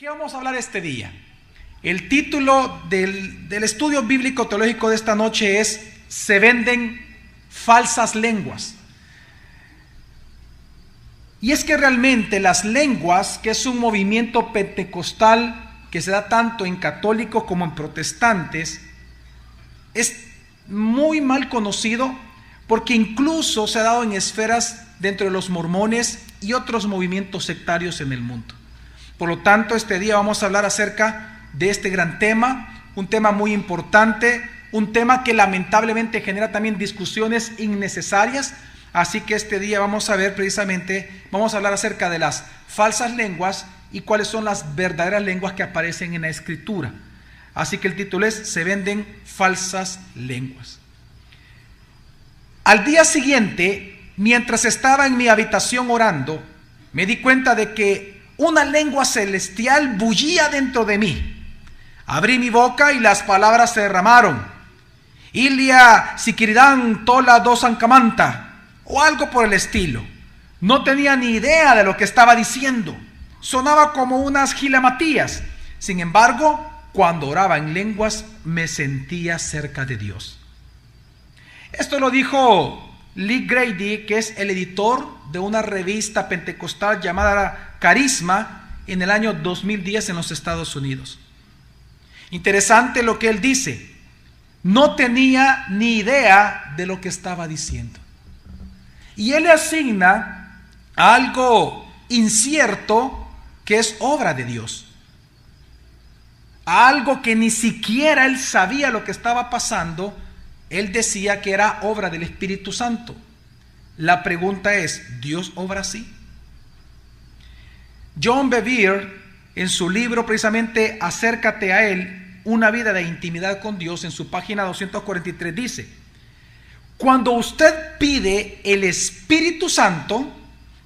qué vamos a hablar este día? El título del estudio bíblico teológico de esta noche es Se venden falsas lenguas. Y es que realmente las lenguas, que es un movimiento pentecostal que se da tanto en católicos como en protestantes, es muy mal conocido porque incluso se ha dado en esferas dentro de los mormones y otros movimientos sectarios en el mundo. Por lo tanto, este día vamos a hablar acerca de este gran tema, un tema muy importante, un tema que lamentablemente genera también discusiones innecesarias. Así que este día vamos a ver precisamente, vamos a hablar acerca de las falsas lenguas y cuáles son las verdaderas lenguas que aparecen en la Escritura. Así que el título es Se venden falsas lenguas. Al día siguiente, mientras estaba en mi habitación orando, me di cuenta de que una lengua celestial bullía dentro de mí. Abrí mi boca y las palabras se derramaron. Ilia Sikiridán Tola Dosancamanta, o algo por el estilo. No tenía ni idea de lo que estaba diciendo. Sonaba como unas gilamatías. Sin embargo, cuando oraba en lenguas, me sentía cerca de Dios. Esto lo dijo Lee Grady, que es el editor de una revista pentecostal llamada Carisma, en el año 2010 en los Estados Unidos. Interesante lo que él dice. No tenía ni idea de lo que estaba diciendo. Y él le asigna a algo incierto que es obra de Dios. A algo que ni siquiera él sabía lo que estaba pasando. Él decía que era obra del Espíritu Santo. La pregunta es, ¿Dios obra así? John Bevere, en su libro precisamente Acércate a Él, una vida de intimidad con Dios, en su página 243 dice: cuando usted pide el Espíritu Santo,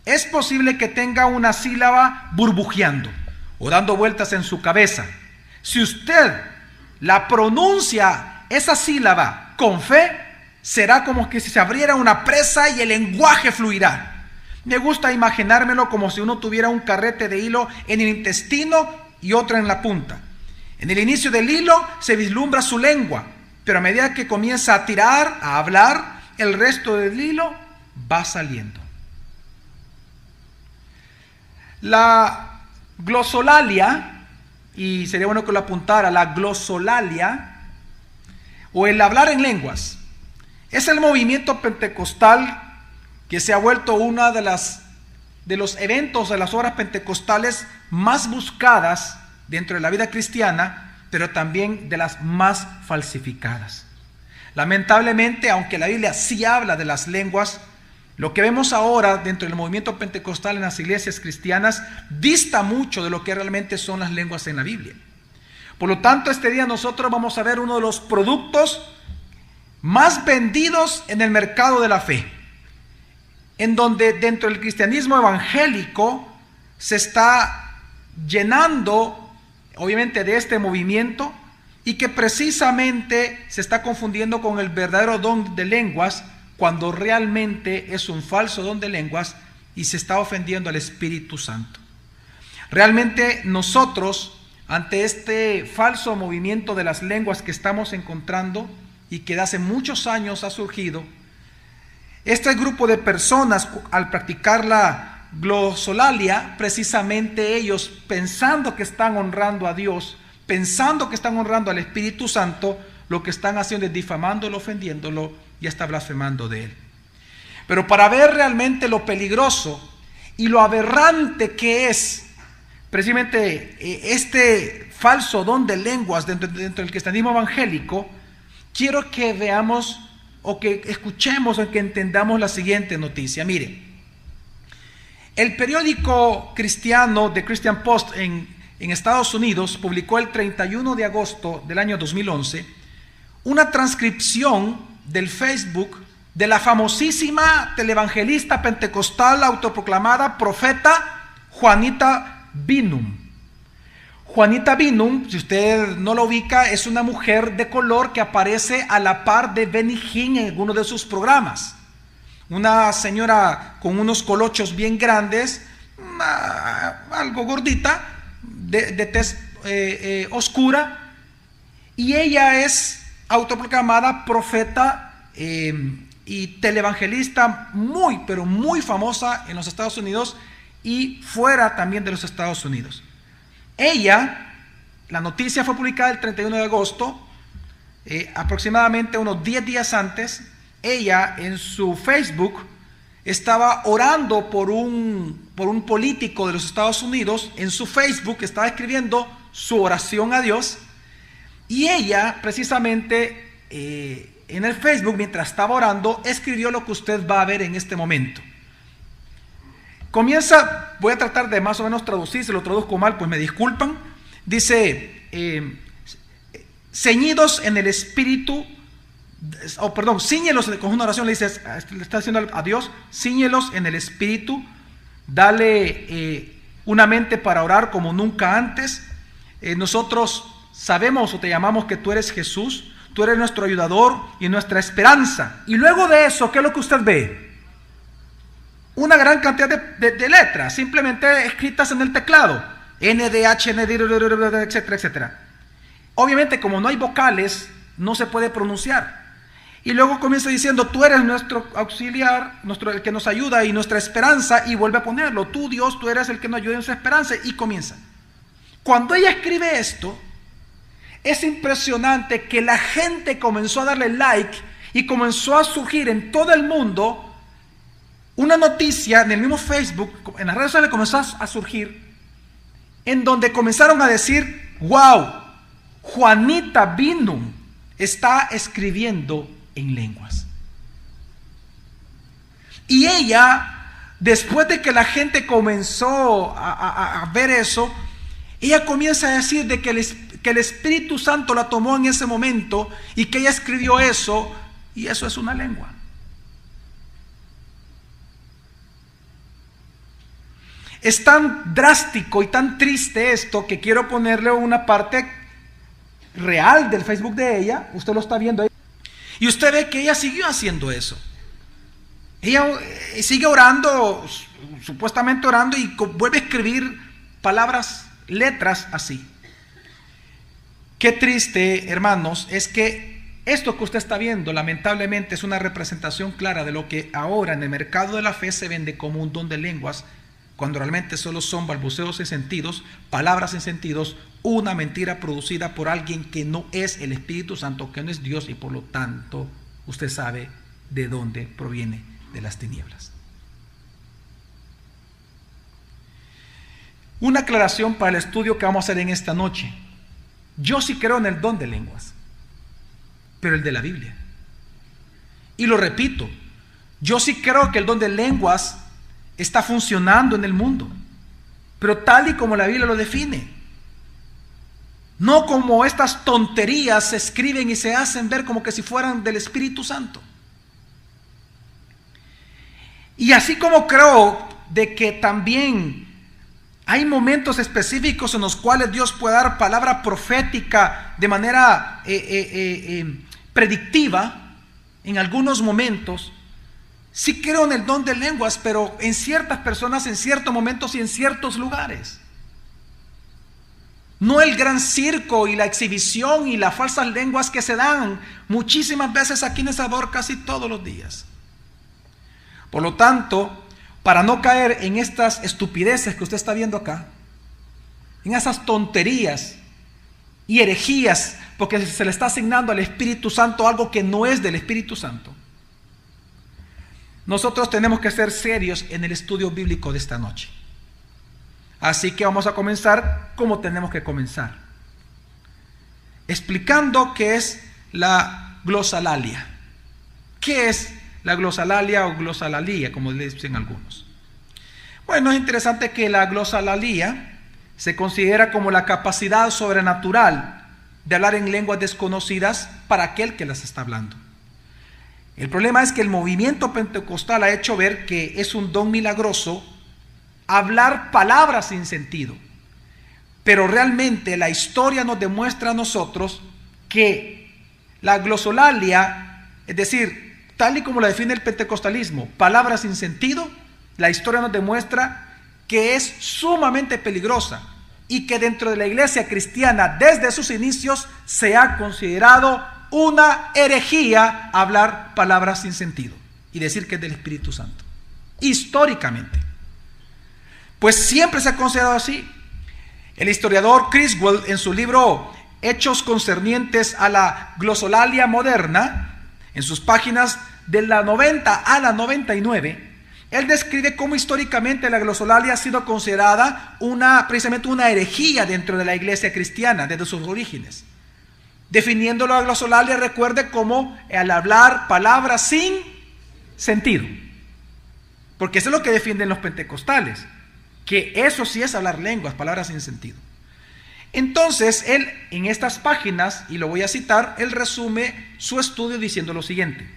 es posible que tenga una sílaba burbujeando o dando vueltas en su cabeza. Si usted la pronuncia, esa sílaba, con fe, será como que si se abriera una presa y el lenguaje fluirá. Me gusta imaginármelo como si uno tuviera un carrete de hilo en el intestino y otro en la punta. En el inicio del hilo se vislumbra su lengua, pero a medida que comienza a tirar, a hablar, el resto del hilo va saliendo. La glosolalia, y sería bueno que lo apuntara, la glosolalia, o el hablar en lenguas, es el movimiento pentecostal que se ha vuelto una de los eventos de las obras pentecostales más buscadas dentro de la vida cristiana, pero también de las más falsificadas. Lamentablemente, aunque la Biblia sí habla de las lenguas, lo que vemos ahora dentro del movimiento pentecostal en las iglesias cristianas dista mucho de lo que realmente son las lenguas en la Biblia. Por lo tanto, este día nosotros vamos a ver uno de los productos más vendidos en el mercado de la fe, en donde dentro del cristianismo evangélico se está llenando obviamente de este movimiento, y que precisamente se está confundiendo con el verdadero don de lenguas, cuando realmente es un falso don de lenguas y se está ofendiendo al Espíritu Santo. Realmente nosotros, ante este falso movimiento de las lenguas que estamos encontrando y que de hace muchos años ha surgido, este grupo de personas, al practicar la glosolalia, precisamente ellos, pensando que están honrando a Dios, pensando que están honrando al Espíritu Santo, lo que están haciendo es difamándolo, ofendiéndolo y hasta blasfemando de él. Pero para ver realmente lo peligroso y lo aberrante que es precisamente este falso don de lenguas dentro del cristianismo evangélico, quiero que veamos o que escuchemos o que entendamos la siguiente noticia. Mire, el periódico cristiano The Christian Post en Estados Unidos publicó el 31 de agosto del año 2011 una transcripción del Facebook de la famosísima televangelista pentecostal autoproclamada profeta Juanita Bynum. Juanita Bynum, si usted no la ubica, es una mujer de color que aparece a la par de Benny Hinn en alguno de sus programas. Una señora con unos colochos bien grandes, algo gordita, de tez oscura, y ella es autoproclamada profeta y televangelista muy, pero muy famosa en los Estados Unidos y fuera también de los Estados Unidos. Ella, la noticia fue publicada el 31 de agosto, aproximadamente unos 10 días antes. Ella en su Facebook estaba orando por un político de los Estados Unidos. En su Facebook estaba escribiendo su oración a Dios, y ella precisamente en el Facebook, mientras estaba orando, escribió lo que usted va a ver en este momento. Comienza, voy a tratar de más o menos traducir, si lo traduzco mal pues me disculpan. Dice, ceñidos en el espíritu, ciñelos, con una oración le dice, le está diciendo a Dios, ciñelos en el espíritu, dale una mente para orar como nunca antes. Nosotros sabemos o te llamamos que tú eres Jesús, tú eres nuestro ayudador y nuestra esperanza. Y luego de eso, ¿qué es lo que usted ve? Una gran cantidad de letras, simplemente escritas en el teclado, NDH, etcétera, etcétera. Obviamente, como no hay vocales, no se puede pronunciar. Y luego comienza diciendo, tú eres nuestro auxiliar, el que nos ayuda y nuestra esperanza, y vuelve a ponerlo, tú Dios, tú eres el que nos ayuda y nuestra esperanza, y comienza. Cuando ella escribe esto, es impresionante que la gente comenzó a darle like y comenzó a surgir en todo el mundo una noticia en el mismo Facebook, en las redes sociales comenzó a surgir, en donde comenzaron a decir, wow, Juanita Bynum está escribiendo en lenguas. Y ella, después de que la gente comenzó a ver eso, ella comienza a decir de que el Espíritu Santo la tomó en ese momento y que ella escribió eso, y eso es una lengua. Es tan drástico y tan triste esto que quiero ponerle una parte real del Facebook de ella. Usted lo está viendo ahí. Y usted ve que ella siguió haciendo eso. Ella sigue orando, supuestamente orando, y vuelve a escribir palabras, letras así. Qué triste, hermanos, es que esto que usted está viendo, lamentablemente, es una representación clara de lo que ahora en el mercado de la fe se vende como un don de lenguas, cuando realmente solo son balbuceos sin sentidos, palabras sin sentidos, una mentira producida por alguien que no es el Espíritu Santo, que no es Dios, y por lo tanto usted sabe de dónde proviene, de las tinieblas. Una aclaración para el estudio que vamos a hacer en esta noche. Yo sí creo en el don de lenguas, pero el de la Biblia. Y lo repito, yo sí creo que el don de lenguas está funcionando en el mundo, pero tal y como la Biblia lo define, no como estas tonterías se escriben y se hacen ver como que si fueran del Espíritu Santo. Y así como creo de que también hay momentos específicos en los cuales Dios puede dar palabra profética de manera predictiva, en algunos momentos, sí creo en el don de lenguas, pero en ciertas personas, en ciertos momentos y en ciertos lugares. No el gran circo y la exhibición y las falsas lenguas que se dan muchísimas veces aquí en El Salvador casi todos los días. Por lo tanto, para no caer en estas estupideces que usted está viendo acá, en esas tonterías y herejías, porque se le está asignando al Espíritu Santo algo que no es del Espíritu Santo, nosotros tenemos que ser serios en el estudio bíblico de esta noche. Así que vamos a comenzar como tenemos que comenzar, explicando qué es la glosolalia. ¿Qué es la glosolalia o glosalalia, como le dicen algunos? Bueno, es interesante que la glosolalia se considera como la capacidad sobrenatural de hablar en lenguas desconocidas para aquel que las está hablando. El problema es que el movimiento pentecostal ha hecho ver que es un don milagroso hablar palabras sin sentido. Pero realmente la historia nos demuestra a nosotros que la glosolalia, es decir, tal y como la define el pentecostalismo, palabras sin sentido, la historia nos demuestra que es sumamente peligrosa, y que dentro de la iglesia cristiana desde sus inicios se ha considerado una herejía hablar palabras sin sentido y decir que es del Espíritu Santo, históricamente. Pues siempre se ha considerado así. El historiador Criswell, en su libro Hechos concernientes a la glosolalia moderna, en sus páginas de la 90 a la 99, él describe cómo históricamente la glosolalia ha sido considerada precisamente una herejía dentro de la iglesia cristiana desde sus orígenes. Definiéndolo a glosolalia, recuerde como al hablar palabras sin sentido. Porque eso es lo que defienden los pentecostales, que eso sí es hablar lenguas, palabras sin sentido. Entonces, él en estas páginas, y lo voy a citar, él resume su estudio diciendo lo siguiente: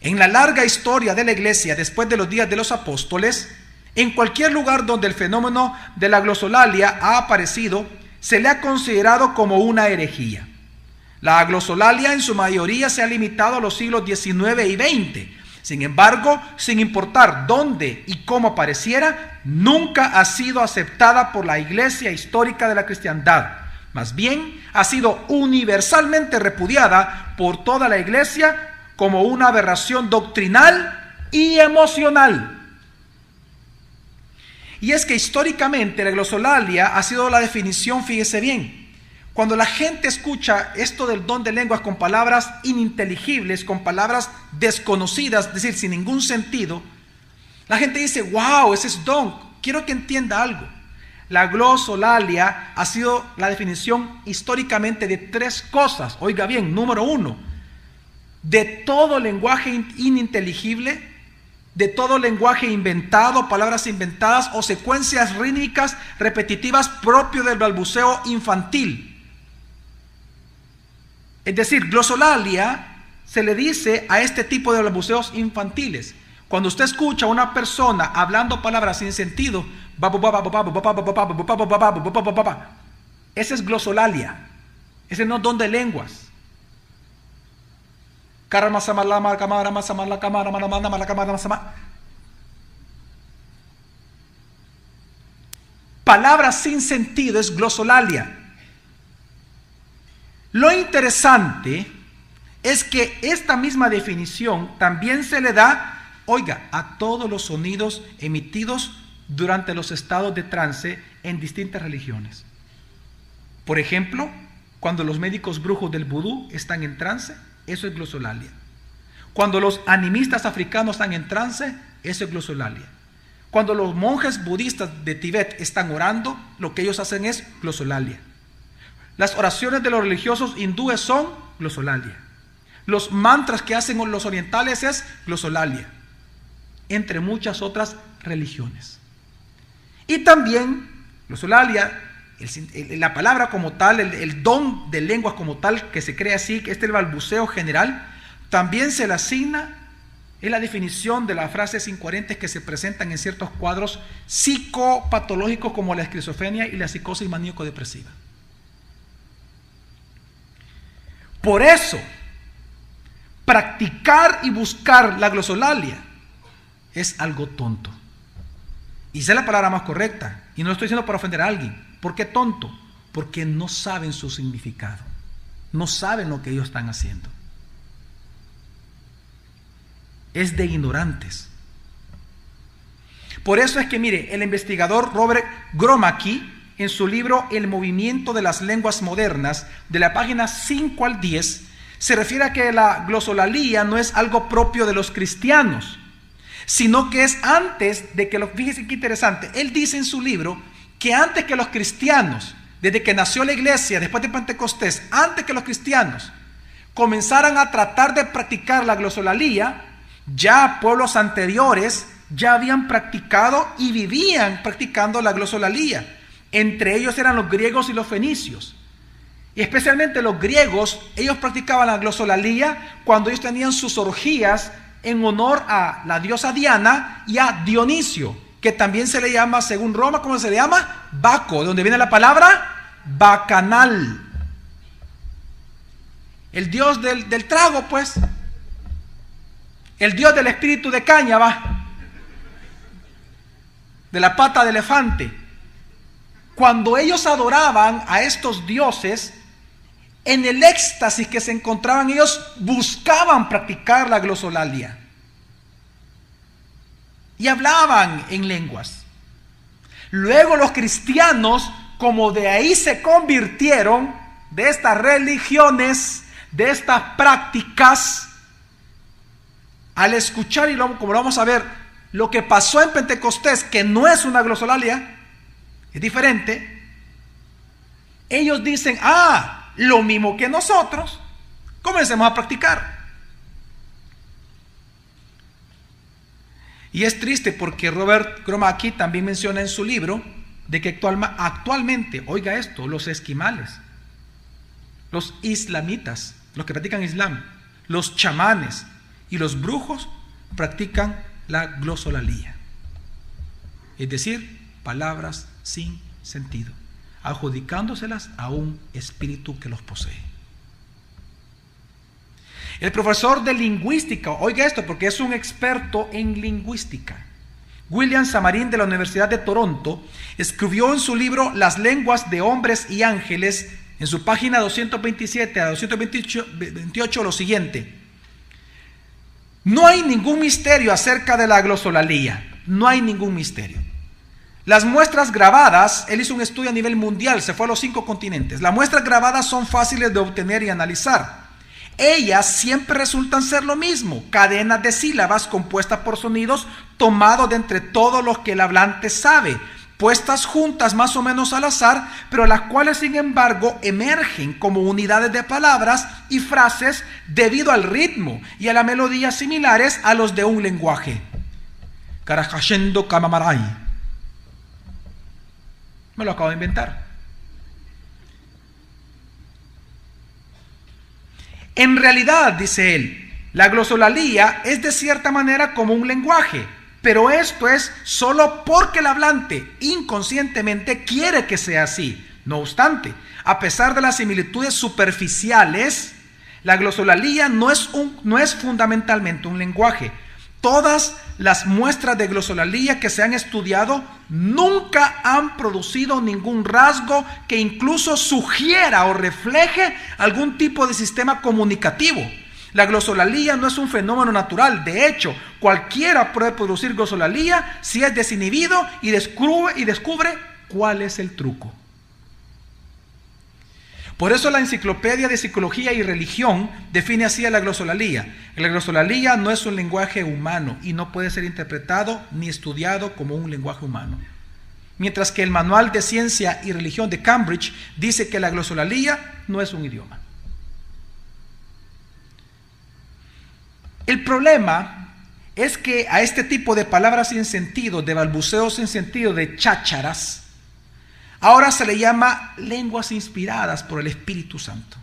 en la larga historia de la iglesia después de los días de los apóstoles, en cualquier lugar donde el fenómeno de la glosolalia ha aparecido, se le ha considerado como una herejía. La glosolalia en su mayoría se ha limitado a los siglos XIX y XX. Sin embargo, sin importar dónde y cómo apareciera, nunca ha sido aceptada por la iglesia histórica de la cristiandad. Más bien, ha sido universalmente repudiada por toda la iglesia como una aberración doctrinal y emocional. Y es que históricamente la glosolalia ha sido la definición, fíjese bien, cuando la gente escucha esto del don de lenguas con palabras ininteligibles, con palabras desconocidas, es decir, sin ningún sentido, la gente dice: wow, ese es don. Quiero que entienda algo. La glosolalia ha sido la definición históricamente de tres cosas. Oiga bien, número uno, de todo lenguaje ininteligible, de todo lenguaje inventado, palabras inventadas o secuencias rítmicas repetitivas propio del balbuceo infantil. Es decir, glosolalia se le dice a este tipo de balbuceos infantiles. Cuando usted escucha a una persona hablando palabras sin sentido, ese es glosolalia. Ese no es don de lenguas. Palabras sin sentido es glosolalia. Lo interesante es que esta misma definición también se le da, oiga, a todos los sonidos emitidos durante los estados de trance en distintas religiones. Por ejemplo, cuando los médicos brujos del vudú están en trance, eso es glosolalia. Cuando los animistas africanos están en trance, eso es glosolalia. Cuando los monjes budistas de Tibet están orando, lo que ellos hacen es glosolalia. Las oraciones de los religiosos hindúes son glosolalia. Los mantras que hacen los orientales es glosolalia, entre muchas otras religiones. Y también glosolalia, la palabra como tal, el don de lenguas como tal, que se cree así, que este es el balbuceo general, también se le asigna en la definición de las frases incoherentes que se presentan en ciertos cuadros psicopatológicos como la esquizofrenia y la psicosis maníaco-depresiva. Por eso, practicar y buscar la glosolalia es algo tonto. Y esa es la palabra más correcta. Y no lo estoy diciendo para ofender a alguien. ¿Por qué tonto? Porque no saben su significado. No saben lo que ellos están haciendo. Es de ignorantes. Por eso es que, mire, el investigador Robert Gromacki, en su libro El movimiento de las lenguas modernas, de la página 5 al 10, se refiere a que la glosolalia no es algo propio de los cristianos, sino que es antes de que fíjese qué interesante, él dice en su libro que antes que los cristianos, desde que nació la iglesia, después de Pentecostés, antes que los cristianos comenzaran a tratar de practicar la glosolalia, ya pueblos anteriores ya habían practicado y vivían practicando la glosolalia. Entre ellos eran los griegos y los fenicios. Y especialmente los griegos, ellos practicaban la glosolalia cuando ellos tenían sus orgías en honor a la diosa Diana y a Dionisio, que también se le llama, según Roma, ¿cómo se le llama? Baco, de donde viene la palabra bacanal. El dios del trago, pues. El dios del espíritu de cáñava, de la pata de elefante. cuando ellos adoraban a estos dioses, en el éxtasis que se encontraban, ellos buscaban practicar la glosolalia y hablaban en lenguas. Luego los cristianos, como de ahí se convirtieron, de estas religiones, de estas prácticas, al escuchar, y como lo vamos a ver, lo que pasó en Pentecostés, que no es una glosolalia, es diferente, ellos dicen, lo mismo que nosotros, comencemos a practicar. Y es triste porque Robert Gromacki también menciona en su libro de que actualmente, oiga esto, los esquimales, los islamitas, los que practican islam, los chamanes y los brujos practican la glosolalia, es decir, palabras sin sentido, adjudicándoselas a un espíritu que los posee. El profesor de lingüística, oiga esto porque es un experto en lingüística, William Samarin de la Universidad de Toronto, escribió en su libro Las lenguas de hombres y ángeles, en su página 227 a 228 lo siguiente: no hay ningún misterio acerca de la glosolalia, no hay ningún misterio. Las muestras grabadas, él hizo un estudio a nivel mundial, se fue a los 5 continentes. Las muestras grabadas son fáciles de obtener y analizar. Ellas siempre resultan ser lo mismo, cadenas de sílabas compuestas por sonidos tomados de entre todos los que el hablante sabe, puestas juntas más o menos al azar, pero las cuales sin embargo emergen como unidades de palabras y frases debido al ritmo y a la melodía similares a los de un lenguaje. Karajashendo Kamamaray. Me lo acabo de inventar. En realidad, dice él, la glosolalia es de cierta manera como un lenguaje, pero esto es solo porque el hablante inconscientemente quiere que sea así. No obstante, a pesar de las similitudes superficiales, la glosolalia no es fundamentalmente un lenguaje. Todas las muestras de glosolalia que se han estudiado nunca han producido ningún rasgo que incluso sugiera o refleje algún tipo de sistema comunicativo. La glosolalia no es un fenómeno natural. De hecho, cualquiera puede producir glosolalia si es desinhibido y descubre cuál es el truco. Por eso la Enciclopedia de Psicología y Religión define así a la glosolalia. La glosolalia no es un lenguaje humano y no puede ser interpretado ni estudiado como un lenguaje humano. Mientras que el Manual de Ciencia y Religión de Cambridge dice que la glosolalia no es un idioma. El problema es que a este tipo de palabras sin sentido, de balbuceos sin sentido, de chácharas, ahora se le llama lenguas inspiradas por el Espíritu Santo.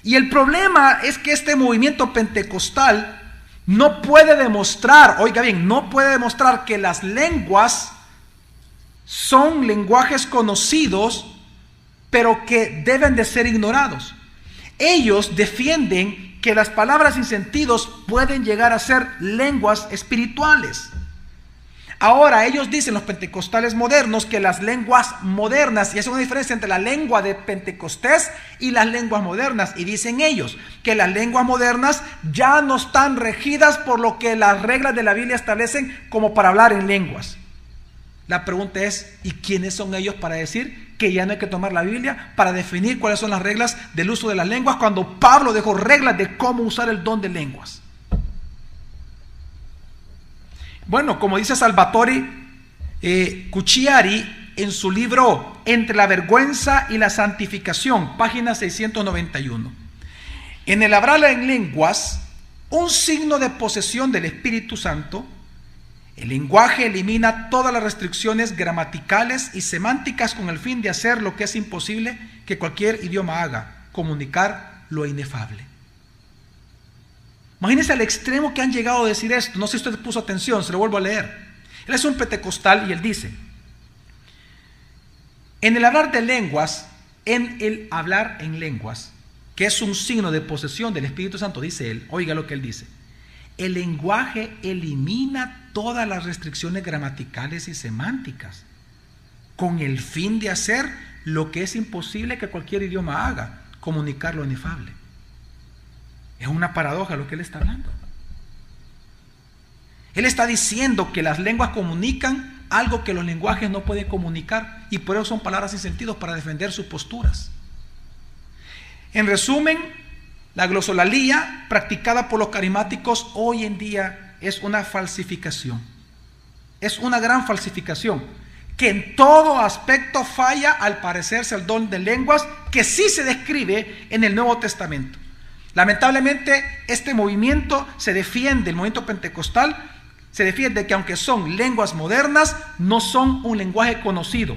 Y el problema es que este movimiento pentecostal no puede demostrar, oiga bien, no puede demostrar que las lenguas son lenguajes conocidos, pero que deben de ser ignorados. Ellos defienden que las palabras sin sentidos pueden llegar a ser lenguas espirituales. Ahora, ellos dicen, los pentecostales modernos, que las lenguas modernas, y es una diferencia entre la lengua de Pentecostés y las lenguas modernas, y dicen ellos que las lenguas modernas ya no están regidas por lo que las reglas de la Biblia establecen como para hablar en lenguas. La pregunta es, ¿y quiénes son ellos para decir que ya no hay que tomar la Biblia para definir cuáles son las reglas del uso de las lenguas, cuando Pablo dejó reglas de cómo usar el don de lenguas? Bueno, como dice Salvatore Cucciari en su libro Entre la vergüenza y la santificación, página 691. En el hablar en lenguas, un signo de posesión del Espíritu Santo, el lenguaje elimina todas las restricciones gramaticales y semánticas con el fin de hacer lo que es imposible que cualquier idioma haga: comunicar lo inefable. Imagínense al extremo que han llegado a decir esto. No sé si usted puso atención, se lo vuelvo a leer. Él es un pentecostal y él dice: en el hablar de lenguas, en el hablar en lenguas, que es un signo de posesión del Espíritu Santo, dice él, oiga lo que él dice: el lenguaje elimina todas las restricciones gramaticales y semánticas. con el fin de hacer lo que es imposible que cualquier idioma haga, comunicar lo inefable. Es una paradoja lo que él está hablando. Él está diciendo que las lenguas comunican algo que los lenguajes no pueden comunicar, y por eso son palabras sin sentido para defender sus posturas. En resumen, la glosolalía practicada por los carismáticos hoy en día es una falsificación. Es una gran falsificación que en todo aspecto falla al parecerse al don de lenguas que sí se describe en el Nuevo Testamento. Lamentablemente, este movimiento se defiende, el movimiento pentecostal se defiende que aunque son lenguas modernas, no son un lenguaje conocido.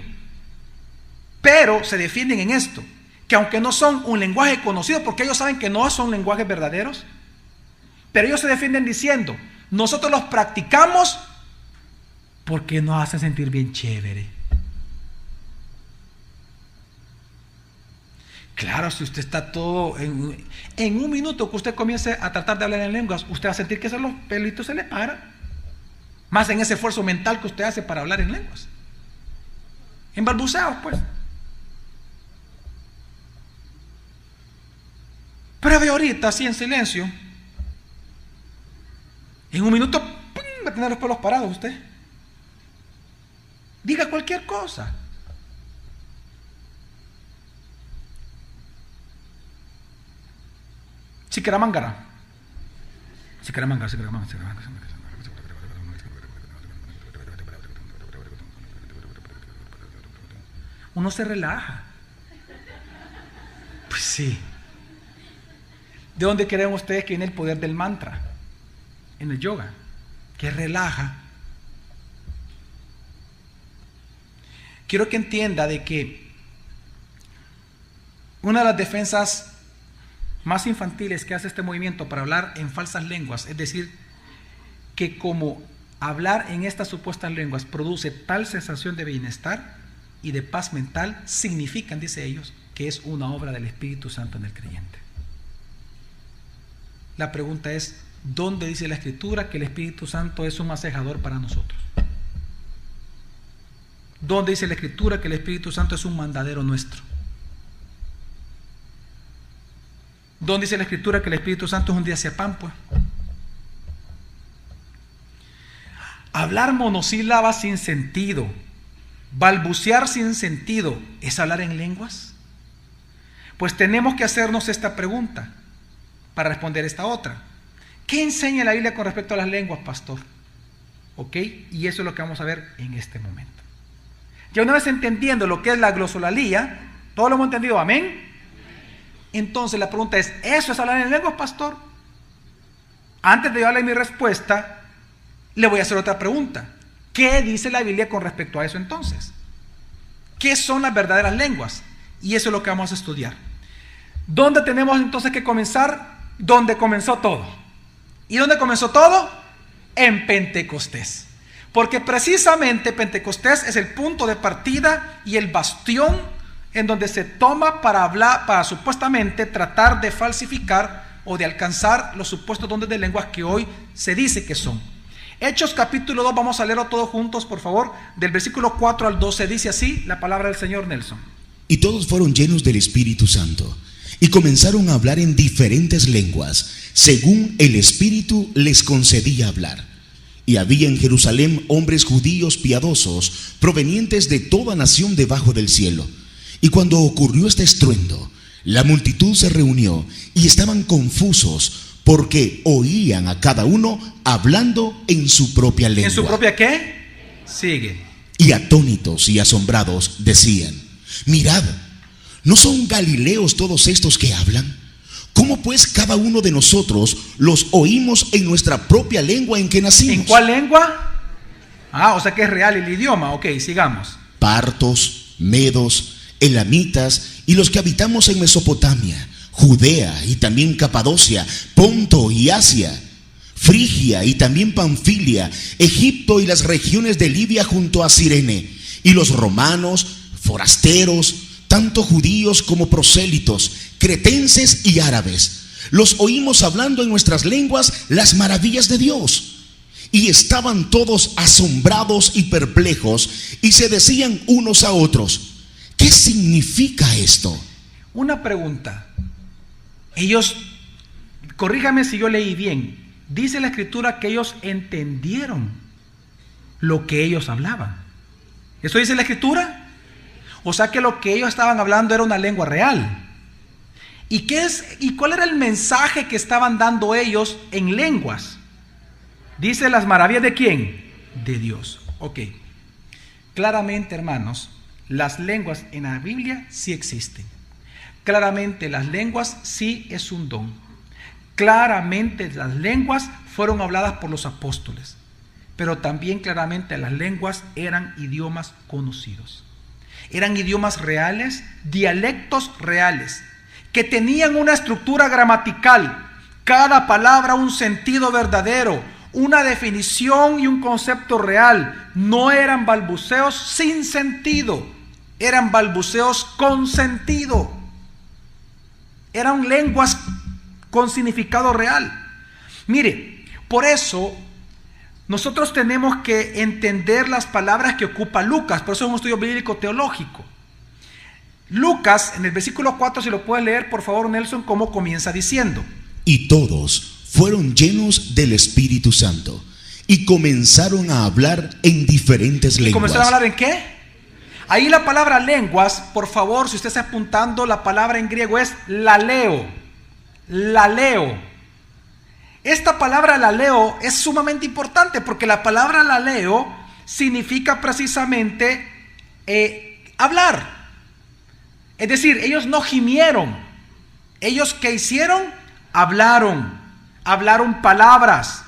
Pero se defienden en esto, que aunque no son un lenguaje conocido, porque ellos saben que no son lenguajes verdaderos, pero ellos se defienden diciendo, nosotros los practicamos porque nos hacen sentir bien chévere. Claro, si usted está todo en un minuto que usted comience a tratar de hablar en lenguas, usted va a sentir que los pelitos se le paran. Más en ese esfuerzo mental que usted hace para hablar en lenguas. En balbuceos, pues. Pruebe ahorita, así en silencio. En un minuto, ¡pum!, va a tener los pelos parados usted. Diga cualquier cosa. Sicaramangara. Uno se relaja. Pues sí. ¿De dónde creen ustedes que viene el poder del mantra? En el yoga, que relaja. Quiero que entienda de que una de las defensas más infantiles que hace este movimiento para hablar en falsas lenguas, es decir, que como hablar en estas supuestas lenguas produce tal sensación de bienestar y de paz mental, significan, dice ellos, que es una obra del Espíritu Santo en el creyente. La pregunta es, ¿dónde dice la Escritura que el Espíritu Santo es un masajador para nosotros? ¿Dónde dice la Escritura que el Espíritu Santo es un mandadero nuestro? ¿Dónde dice la Escritura que el Espíritu Santo es un diazepam, pues? Hablar monosílabas sin sentido, balbucear sin sentido, ¿es hablar en lenguas? Pues tenemos que hacernos esta pregunta para responder esta otra. ¿Qué enseña la Biblia con respecto a las lenguas, pastor? ¿Ok? Y eso es lo que vamos a ver en este momento. Ya una vez entendiendo lo que es la glosolalía, ¿todo lo hemos entendido? ¿Amén? Entonces la pregunta es, ¿eso es hablar en lenguas, pastor? Antes de darle mi respuesta, le voy a hacer otra pregunta. ¿Qué dice la Biblia con respecto a eso entonces? ¿Qué son las verdaderas lenguas? Y eso es lo que vamos a estudiar. ¿Dónde tenemos entonces que comenzar? Donde comenzó todo. ¿Y dónde comenzó todo? En Pentecostés. Porque precisamente Pentecostés es el punto de partida y el bastión en donde se toma para hablar, para supuestamente tratar de falsificar o de alcanzar los supuestos dones de lenguas que hoy se dice que son. Hechos capítulo 2, vamos a leerlo todos juntos, por favor, del versículo 4 al 12, dice así la palabra del Señor. Nelson. Y todos fueron llenos del Espíritu Santo, y comenzaron a hablar en diferentes lenguas, según el Espíritu les concedía hablar. Y había en Jerusalén hombres judíos piadosos, provenientes de toda nación debajo del cielo. Y cuando ocurrió este estruendo, la multitud se reunió y estaban confusos porque oían a cada uno hablando en su propia lengua. ¿En su propia qué? Sigue. Y atónitos y asombrados decían: mirad, ¿no son galileos todos estos que hablan? ¿Cómo pues cada uno de nosotros los oímos en nuestra propia lengua en que nacimos? ¿En cuál lengua? O sea que es real el idioma. Ok, sigamos. Partos, medos, elamitas y los que habitamos en Mesopotamia, Judea y también Capadocia, Ponto y Asia, Frigia y también Panfilia, Egipto y las regiones de Libia junto a Cirene, y los romanos, forasteros, tanto judíos como prosélitos, cretenses y árabes, los oímos hablando en nuestras lenguas las maravillas de Dios. y estaban todos asombrados y perplejos y se decían unos a otros: ¿qué significa esto? Una pregunta. Ellos, corríjame si yo leí bien, dice la escritura que ellos entendieron lo que ellos hablaban. ¿Eso dice la escritura? O sea que lo que ellos estaban hablando era una lengua real. ¿Y cuál era el mensaje que estaban dando ellos en lenguas? Dice las maravillas ¿de quién? De Dios. Ok. Claramente, hermanos, las lenguas en la Biblia sí existen. Claramente las lenguas sí es un don. Claramente las lenguas fueron habladas por los apóstoles. Pero también claramente las lenguas eran idiomas conocidos. Eran idiomas reales, dialectos reales, que tenían una estructura gramatical, cada palabra un sentido verdadero, una definición y un concepto real. No eran balbuceos sin sentido, eran balbuceos con sentido. Eran lenguas con significado real. Mire, por eso nosotros tenemos que entender las palabras que ocupa Lucas. Por eso es un estudio bíblico teológico. Lucas, en el versículo 4, si lo puede leer, por favor, Nelson, cómo comienza diciendo: y todos fueron llenos del Espíritu Santo y comenzaron a hablar en diferentes lenguas. ¿Comenzaron a hablar en qué? Ahí la palabra lenguas, por favor, si usted está apuntando, la palabra en griego es laleo. Laleo. Esta palabra laleo es sumamente importante porque la palabra laleo significa precisamente hablar. Es decir, ellos no gimieron. Ellos, ¿qué hicieron? Hablaron palabras.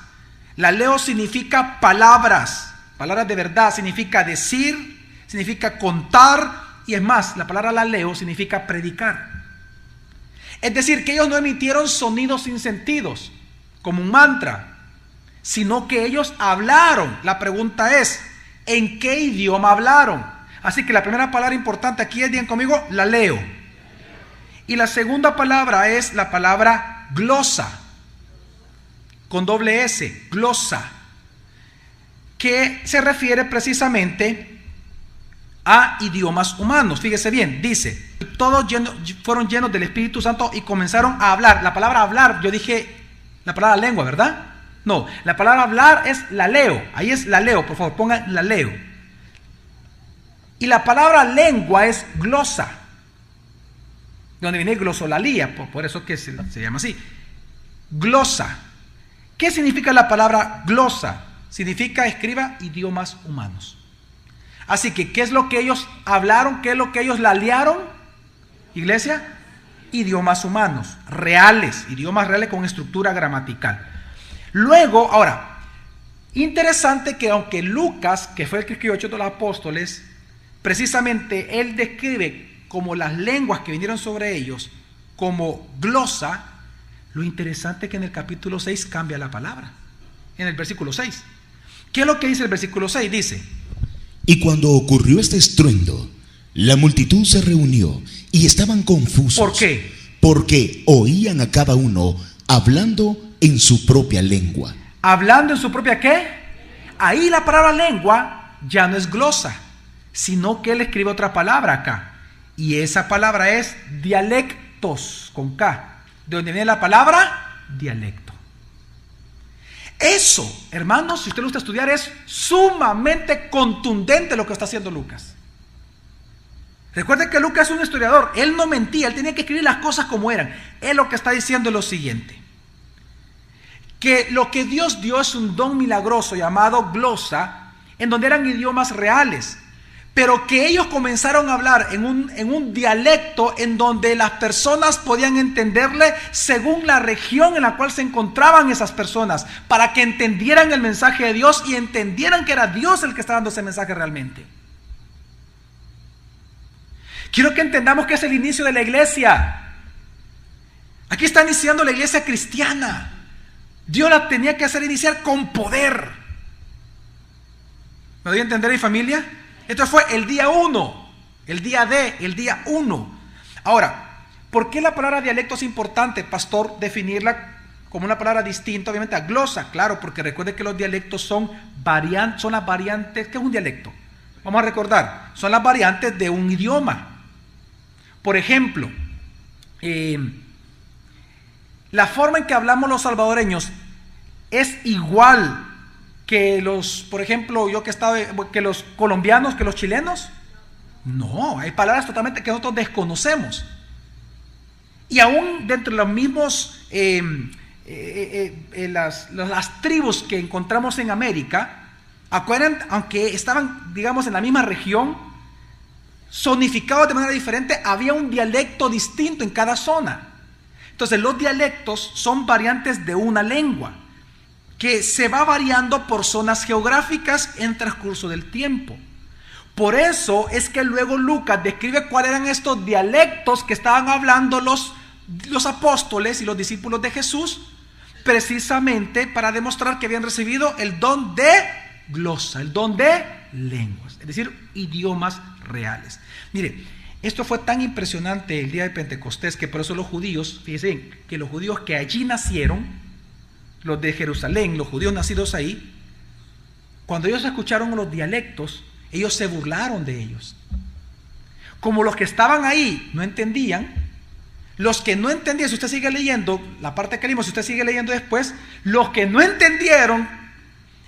Laleo significa palabras de verdad, significa decir, significa contar, y es más, la palabra laleo significa predicar. Es decir, que ellos no emitieron sonidos sin sentidos, como un mantra, sino que ellos hablaron. La pregunta es, ¿en qué idioma hablaron? Así que la primera palabra importante aquí es, digan conmigo, laleo. Y la segunda palabra es la palabra glosa, con doble S, glosa, que se refiere precisamente a idiomas humanos. Fíjese bien, dice, todos fueron llenos del Espíritu Santo y comenzaron a hablar. La palabra hablar, yo dije la palabra lengua, ¿verdad? No, la palabra hablar es laleo. Ahí es laleo, por favor, pongan laleo. Y la palabra lengua es glosa, de donde viene glosolalía, por eso que se llama así. Glosa. ¿Qué significa la palabra glosa? Significa, escriba, idiomas humanos. Así que, ¿qué es lo que ellos hablaron? ¿Qué es lo que ellos lalearon? Iglesia, idiomas humanos, reales, idiomas reales con estructura gramatical. Luego, ahora, interesante que aunque Lucas, que fue el que escribió Hechos de los Apóstoles, precisamente él describe como las lenguas que vinieron sobre ellos como glosa, lo interesante es que en el capítulo 6 cambia la palabra, en el versículo 6. ¿Qué es lo que dice el versículo 6? Dice: y cuando ocurrió este estruendo, la multitud se reunió y estaban confusos. ¿Por qué? Porque oían a cada uno hablando en su propia lengua. ¿Hablando en su propia qué? Ahí la palabra lengua ya no es glosa, sino que él escribe otra palabra acá. Y esa palabra es dialectos, con K, de donde viene la palabra dialecto. Eso, hermanos, si usted lo gusta estudiar, es sumamente contundente lo que está haciendo Lucas. Recuerden que Lucas es un historiador, él no mentía, él tenía que escribir las cosas como eran. Él lo que está diciendo es lo siguiente: que lo que Dios dio es un don milagroso llamado glosa, en donde eran idiomas reales, pero que ellos comenzaron a hablar en un dialecto en donde las personas podían entenderle según la región en la cual se encontraban esas personas, para que entendieran el mensaje de Dios y entendieran que era Dios el que estaba dando ese mensaje realmente. Quiero que entendamos que es el inicio de la iglesia. Aquí está iniciando la iglesia cristiana. Dios la tenía que hacer iniciar con poder. ¿Me doy a entender, mi familia? Esto fue el día 1, el día D, el día 1. Ahora, ¿por qué la palabra dialecto es importante, pastor, definirla como una palabra distinta, obviamente, a glosa, claro, porque recuerde que los dialectos son las variantes. ¿Qué es un dialecto? Vamos a recordar, son las variantes de un idioma. Por ejemplo, la forma en que hablamos los salvadoreños es igual que por ejemplo, que los colombianos, que los chilenos. No, hay palabras totalmente que nosotros desconocemos. Y aún dentro de los mismos, las tribus que encontramos en América, aunque estaban, digamos, en la misma región, sonificados de manera diferente, había un dialecto distinto en cada zona. Entonces los dialectos son variantes de una lengua que se va variando por zonas geográficas en transcurso del tiempo. Por eso es que luego Lucas describe cuáles eran estos dialectos que estaban hablando los apóstoles y los discípulos de Jesús, precisamente para demostrar que habían recibido el don de glosa, el don de lenguas, es decir, idiomas reales. Mire, esto fue tan impresionante el día de Pentecostés que por eso los judíos, fíjense que los judíos que allí nacieron, los de Jerusalén, los judíos nacidos ahí, cuando ellos escucharon los dialectos, ellos se burlaron de ellos. Como los que estaban ahí no entendían, los que no entendían, si usted sigue leyendo la parte que leímos, si usted sigue leyendo después, los que no entendieron,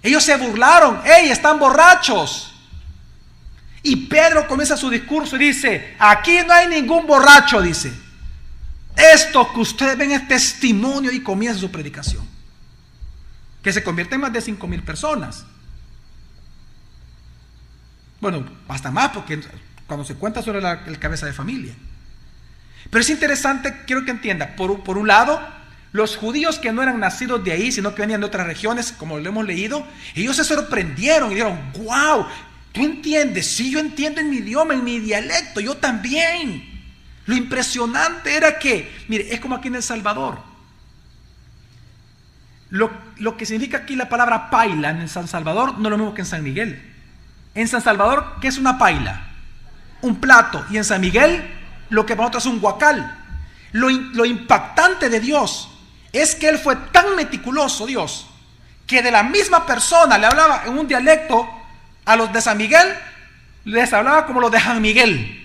ellos se burlaron. ¡Ey, están borrachos! Y Pedro comienza su discurso y dice: aquí no hay ningún borracho, dice. Esto que ustedes ven es testimonio, y comienza su predicación, que se convierte en más de 5,000 personas. Bueno, hasta más, porque cuando se cuenta sobre el cabeza de familia. Pero es interesante, quiero que entienda, por un lado, los judíos que no eran nacidos de ahí, sino que venían de otras regiones, como lo hemos leído, ellos se sorprendieron y dijeron: wow, ¿tú entiendes? Sí, yo entiendo en mi idioma, en mi dialecto, yo también. Lo impresionante era que, mire, es como aquí en El Salvador. Lo que significa aquí la palabra paila en San Salvador no es lo mismo que en San Miguel. En San Salvador, ¿qué es una paila? Un plato. Y en San Miguel, lo que para nosotros es un guacal. Lo impactante de Dios es que Él fue tan meticuloso, Dios, que de la misma persona le hablaba en un dialecto. A los de San Miguel les hablaba como los de San Miguel,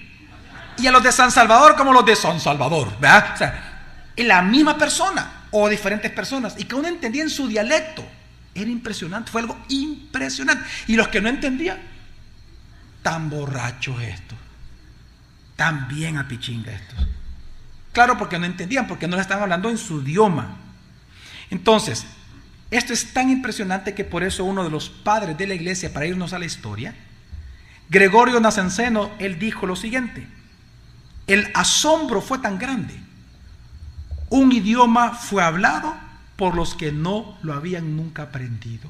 y a los de San Salvador como los de San Salvador, ¿verdad? O sea, la misma persona o diferentes personas, y que uno entendía en su dialecto. Era impresionante, fue algo impresionante. Y los que no entendían, tan borrachos estos, tan bien a pichinga estos. Claro, porque no entendían, porque no le estaban hablando en su idioma. Entonces, esto es tan impresionante que por eso uno de los padres de la iglesia, para irnos a la historia, Gregorio Nacianceno, él dijo lo siguiente: el asombro fue tan grande, un idioma fue hablado por los que no lo habían nunca aprendido.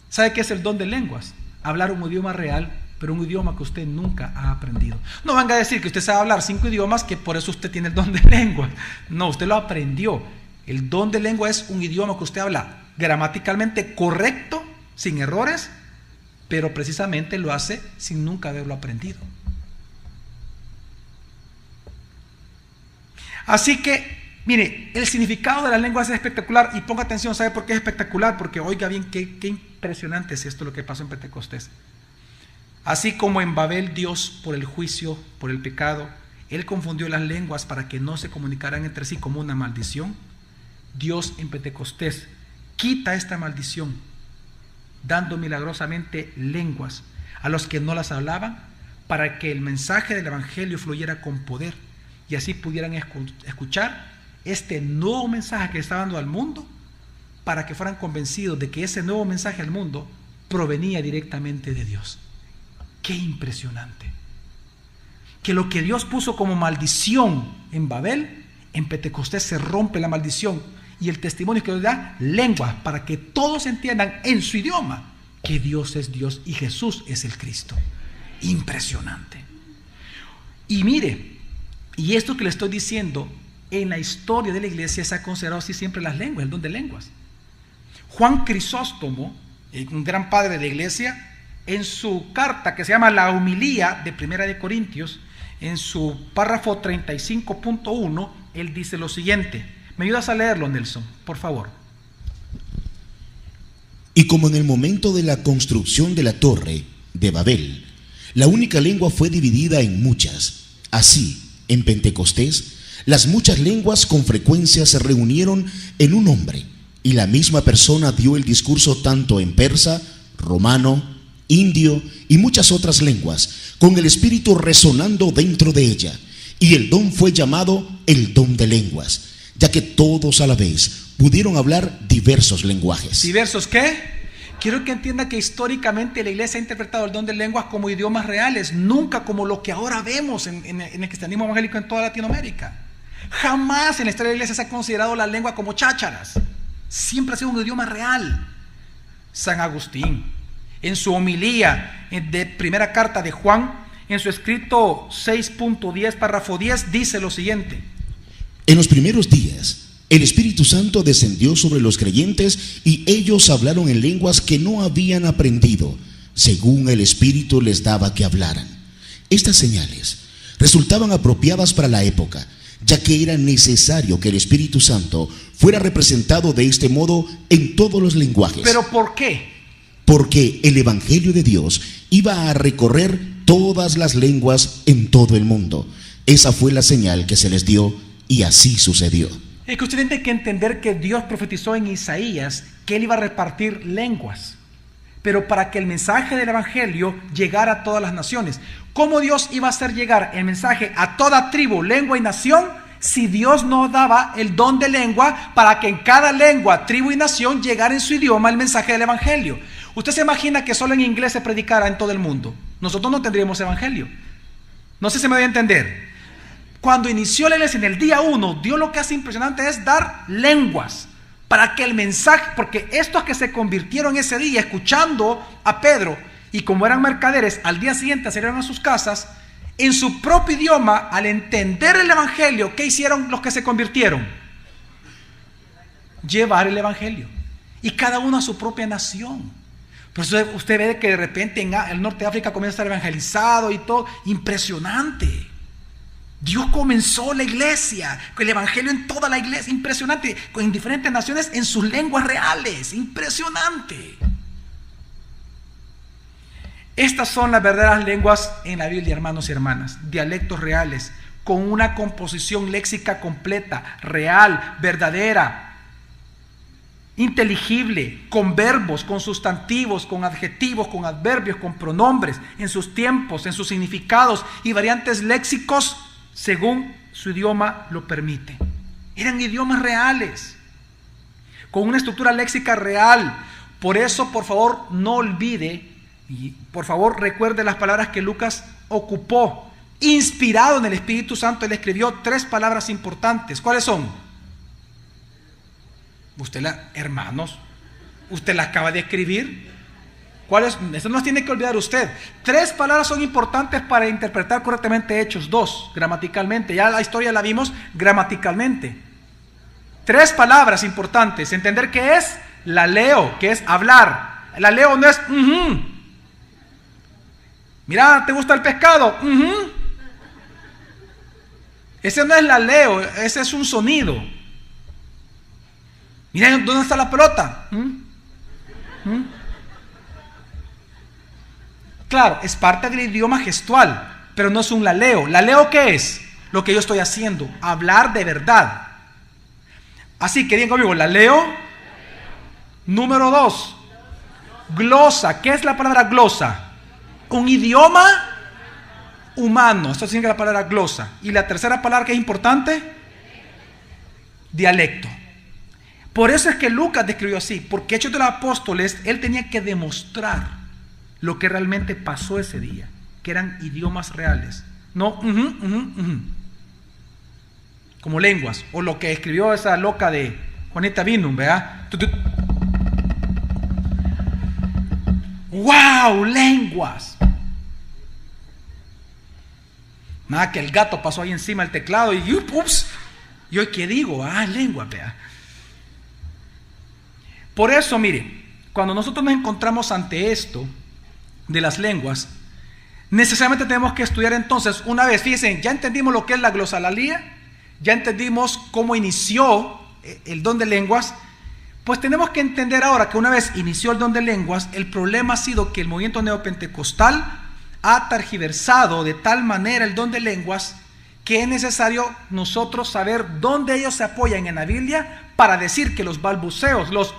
¿Sabe qué es el don de lenguas? Hablar un idioma real, pero un idioma que usted nunca ha aprendido. No venga a decir que usted sabe hablar 5 idiomas, que por eso usted tiene el don de lenguas. No, usted lo aprendió. El don de lengua es un idioma que usted habla gramaticalmente correcto, sin errores, pero precisamente lo hace sin nunca haberlo aprendido. Así que, mire, el significado de la lengua es espectacular, y ponga atención. ¿Sabe por qué es espectacular? Porque oiga bien qué impresionante es esto, lo que pasó en Pentecostés. Así como en Babel Dios, por el juicio, por el pecado, Él confundió las lenguas para que no se comunicaran entre sí como una maldición. Dios en Pentecostés quita esta maldición, dando milagrosamente lenguas a los que no las hablaban, para que el mensaje del evangelio fluyera con poder, y así pudieran escuchar este nuevo mensaje que está dando al mundo, para que fueran convencidos de que ese nuevo mensaje al mundo provenía directamente de Dios. ¡Qué impresionante! Que lo que Dios puso como maldición en Babel, en Pentecostés se rompe la maldición, y el testimonio que nos da lenguas, para que todos entiendan en su idioma que Dios es Dios y Jesús es el Cristo. Impresionante. Y mire, y esto que le estoy diciendo, en la historia de la iglesia se ha considerado así siempre las lenguas, el don de lenguas. Juan Crisóstomo, un gran padre de la iglesia, en su carta que se llama la Homilía de Primera de Corintios, en su párrafo 35.1, él dice lo siguiente. ¿Me ayudas a leerlo, Nelson, por favor? Y como en el momento de la construcción de la torre de Babel, la única lengua fue dividida en muchas. Así, en Pentecostés, las muchas lenguas con frecuencia se reunieron en un hombre, y la misma persona dio el discurso tanto en persa, romano, indio y muchas otras lenguas, con el Espíritu resonando dentro de ella. Y el don fue llamado el don de lenguas, ya que todos a la vez pudieron hablar diversos lenguajes. ¿Diversos qué? Quiero que entienda que históricamente la iglesia ha interpretado el don de lenguas como idiomas reales, nunca como lo que ahora vemos en el cristianismo evangélico en toda Latinoamérica. Jamás en la historia de la iglesia se ha considerado la lengua como chácharas. Siempre ha sido un idioma real. San Agustín, en su homilía de primera carta de Juan, en su escrito 6.10, párrafo 10, dice lo siguiente. En los primeros días, el Espíritu Santo descendió sobre los creyentes y ellos hablaron en lenguas que no habían aprendido, según el Espíritu les daba que hablaran. Estas señales resultaban apropiadas para la época, ya que era necesario que el Espíritu Santo fuera representado de este modo en todos los lenguajes. ¿Pero por qué? Porque el Evangelio de Dios iba a recorrer todas las lenguas en todo el mundo. Esa fue la señal que se les dio y así sucedió. Es que usted tiene que entender que Dios profetizó en Isaías que Él iba a repartir lenguas, pero para que el mensaje del Evangelio llegara a todas las naciones. ¿Cómo Dios iba a hacer llegar el mensaje a toda tribu, lengua y nación si Dios no daba el don de lengua para que en cada lengua, tribu y nación llegara en su idioma el mensaje del Evangelio? ¿Usted se imagina que solo en inglés se predicara en todo el mundo? Nosotros no tendríamos Evangelio. No sé si me voy a entender. Cuando inició la iglesia en el día 1, Dios lo que hace impresionante es dar lenguas para que el mensaje, porque estos que se convirtieron ese día escuchando a Pedro y como eran mercaderes, al día siguiente salieron a sus casas, en su propio idioma, al entender el Evangelio, ¿qué hicieron los que se convirtieron? Llevar el Evangelio. Y cada uno a su propia nación. Por eso usted ve que de repente en el norte de África comienza a estar evangelizado y todo. Impresionante. Dios comenzó la iglesia, con el evangelio en toda la iglesia, impresionante, en diferentes naciones en sus lenguas reales, impresionante. Estas son las verdaderas lenguas en la Biblia, hermanos y hermanas, dialectos reales, con una composición léxica completa, real, verdadera, inteligible, con verbos, con sustantivos, con adjetivos, con adverbios, con pronombres, en sus tiempos, en sus significados y variantes léxicos, según su idioma lo permite. Eran idiomas reales, con una estructura léxica real. Por eso, por favor, no olvide, y por favor recuerde las palabras que Lucas ocupó. Inspirado en el Espíritu Santo, él escribió 3 palabras importantes. ¿Cuáles son? Hermanos, usted las acaba de escribir. ¿Cuáles? Eso no las tiene que olvidar usted. 3 palabras son importantes para interpretar correctamente Hechos 2, gramaticalmente. Ya la historia la vimos gramaticalmente. 3 palabras importantes. Entender qué es la leo, que es hablar. La leo no es Mira, ¿te gusta el pescado? Ese no es la leo, ese es un sonido. Mira, ¿dónde está la pelota? Claro, es parte del idioma gestual, pero no es un laleo. ¿Laleo qué es? Lo que yo estoy haciendo, hablar de verdad. Así que digan conmigo, laleo. Número 2, glosa. ¿Qué es la palabra glosa? Un idioma humano. Esto significa la palabra glosa. Y la tercera palabra que es importante, dialecto. Por eso es que Lucas describió así, porque Hechos de los Apóstoles, él tenía que demostrar lo que realmente pasó ese día, que eran idiomas reales, no como lenguas, o lo que escribió esa loca de Juanita Binum, ¿verdad? ¡Wow! Lenguas. Nada, que el gato pasó ahí encima del teclado y ups, yo qué digo, lengua, ¿verdad? Por eso, mire, cuando nosotros nos encontramos ante esto de las lenguas, necesariamente tenemos que estudiar entonces una vez. Fíjense, ya entendimos lo que es la glosolalia, ya entendimos cómo inició el don de lenguas, pues tenemos que entender ahora que una vez inició el don de lenguas, el problema ha sido que el movimiento neopentecostal ha tergiversado de tal manera el don de lenguas que es necesario nosotros saber dónde ellos se apoyan en la Biblia para decir que los balbuceos, los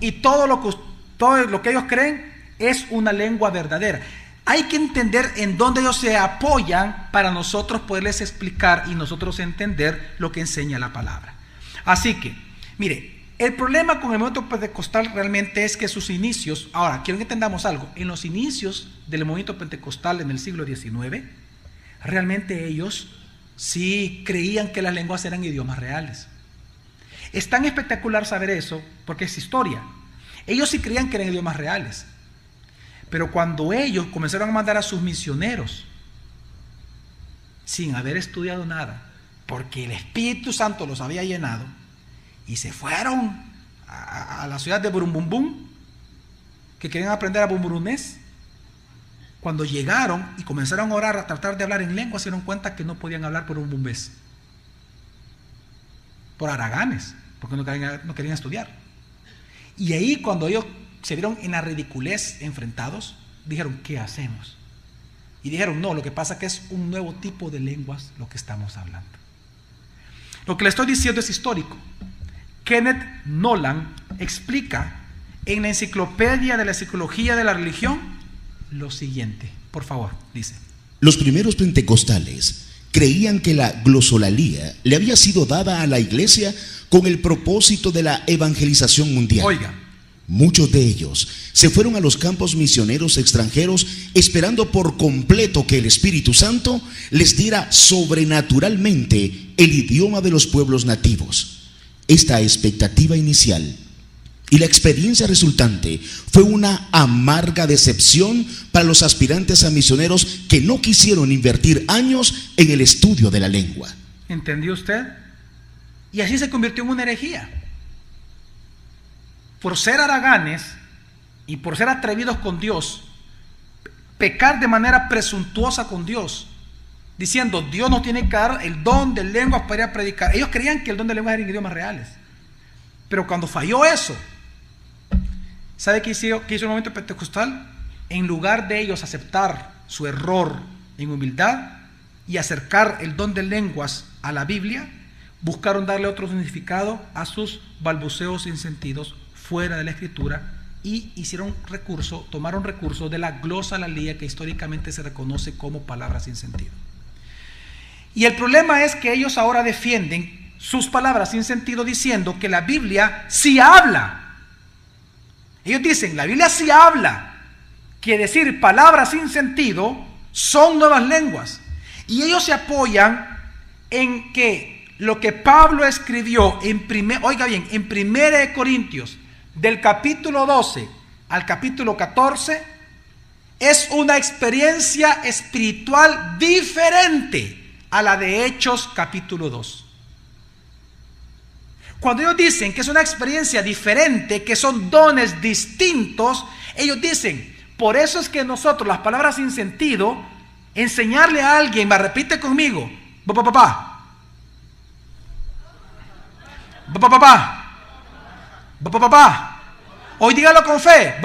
y todo lo que ellos creen es una lengua verdadera. Hay que entender en dónde ellos se apoyan para nosotros poderles explicar y nosotros entender lo que enseña la palabra. Así que, mire, el problema con el movimiento pentecostal realmente es que sus inicios, ahora quiero que entendamos algo, en los inicios del movimiento pentecostal en el siglo XIX, realmente ellos sí creían que las lenguas eran idiomas reales. Es tan espectacular saber eso porque es historia. Ellos sí creían que eran idiomas reales. Pero cuando ellos comenzaron a mandar a sus misioneros sin haber estudiado nada, porque el Espíritu Santo los había llenado, y se fueron a la ciudad de Burumbumbum, que querían aprender a bumburunés, cuando llegaron y comenzaron a orar, a tratar de hablar en lengua, se dieron cuenta que no podían hablar por burumbumbés, por haraganes, porque no querían estudiar. Y ahí cuando ellos se vieron en la ridiculez enfrentados, dijeron, ¿qué hacemos? Y dijeron, no, lo que pasa es que es un nuevo tipo de lenguas lo que estamos hablando. Lo que le estoy diciendo es histórico. Kenneth Nolan explica en la Enciclopedia de la Psicología de la Religión lo siguiente. Por favor, dice: los primeros pentecostales creían que la glosolalia le había sido dada a la iglesia con el propósito de la evangelización mundial. Oiga, muchos de ellos se fueron a los campos misioneros extranjeros esperando por completo que el Espíritu Santo les diera sobrenaturalmente el idioma de los pueblos nativos. Esta expectativa inicial y la experiencia resultante fue una amarga decepción para los aspirantes a misioneros que no quisieron invertir años en el estudio de la lengua. ¿Entendió usted? Y así se convirtió en una herejía. Por ser haraganes y por ser atrevidos con Dios, pecar de manera presuntuosa con Dios, diciendo Dios nos tiene que dar el don de lenguas para ir a predicar. Ellos creían que el don de lenguas era en idiomas reales. Pero cuando falló eso, ¿sabe qué hizo el movimiento pentecostal? En lugar de ellos aceptar su error en humildad y acercar el don de lenguas a la Biblia, buscaron darle otro significado a sus balbuceos sin sentidos fuera de la Escritura y tomaron recursos de la glosolalia, que históricamente se reconoce como palabras sin sentido. Y el problema es que ellos ahora defienden sus palabras sin sentido diciendo que la Biblia sí habla. Ellos dicen, la Biblia sí habla, que decir palabras sin sentido son nuevas lenguas. Y ellos se apoyan en que lo que Pablo escribió en 1 Corintios, del capítulo 12 al capítulo 14, es una experiencia espiritual diferente a la de Hechos capítulo 2. Cuando ellos dicen que es una experiencia diferente, que son dones distintos, ellos dicen, por eso es que nosotros, las palabras sin sentido, enseñarle a alguien, me repite conmigo, hoy dígalo con fe,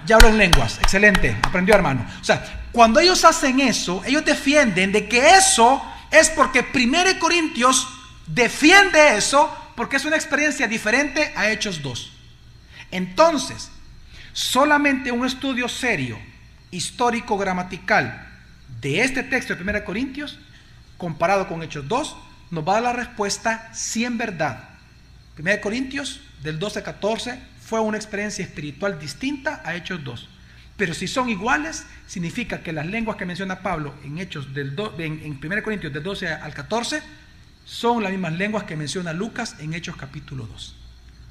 ya hablo en lenguas, excelente, aprendió, hermano. O sea, cuando ellos hacen eso, ellos defienden de que eso es porque 1 Corintios defiende eso porque es una experiencia diferente a Hechos 2. Entonces, solamente un estudio serio, histórico, gramatical de este texto de 1 Corintios comparado con Hechos 2 nos va a dar la respuesta si en verdad 1 Corintios del 12 al 14 fue una experiencia espiritual distinta a Hechos 2. Pero si son iguales, significa que las lenguas que menciona Pablo en en 1 Corintios del 12 al 14 son las mismas lenguas que menciona Lucas en Hechos capítulo 2.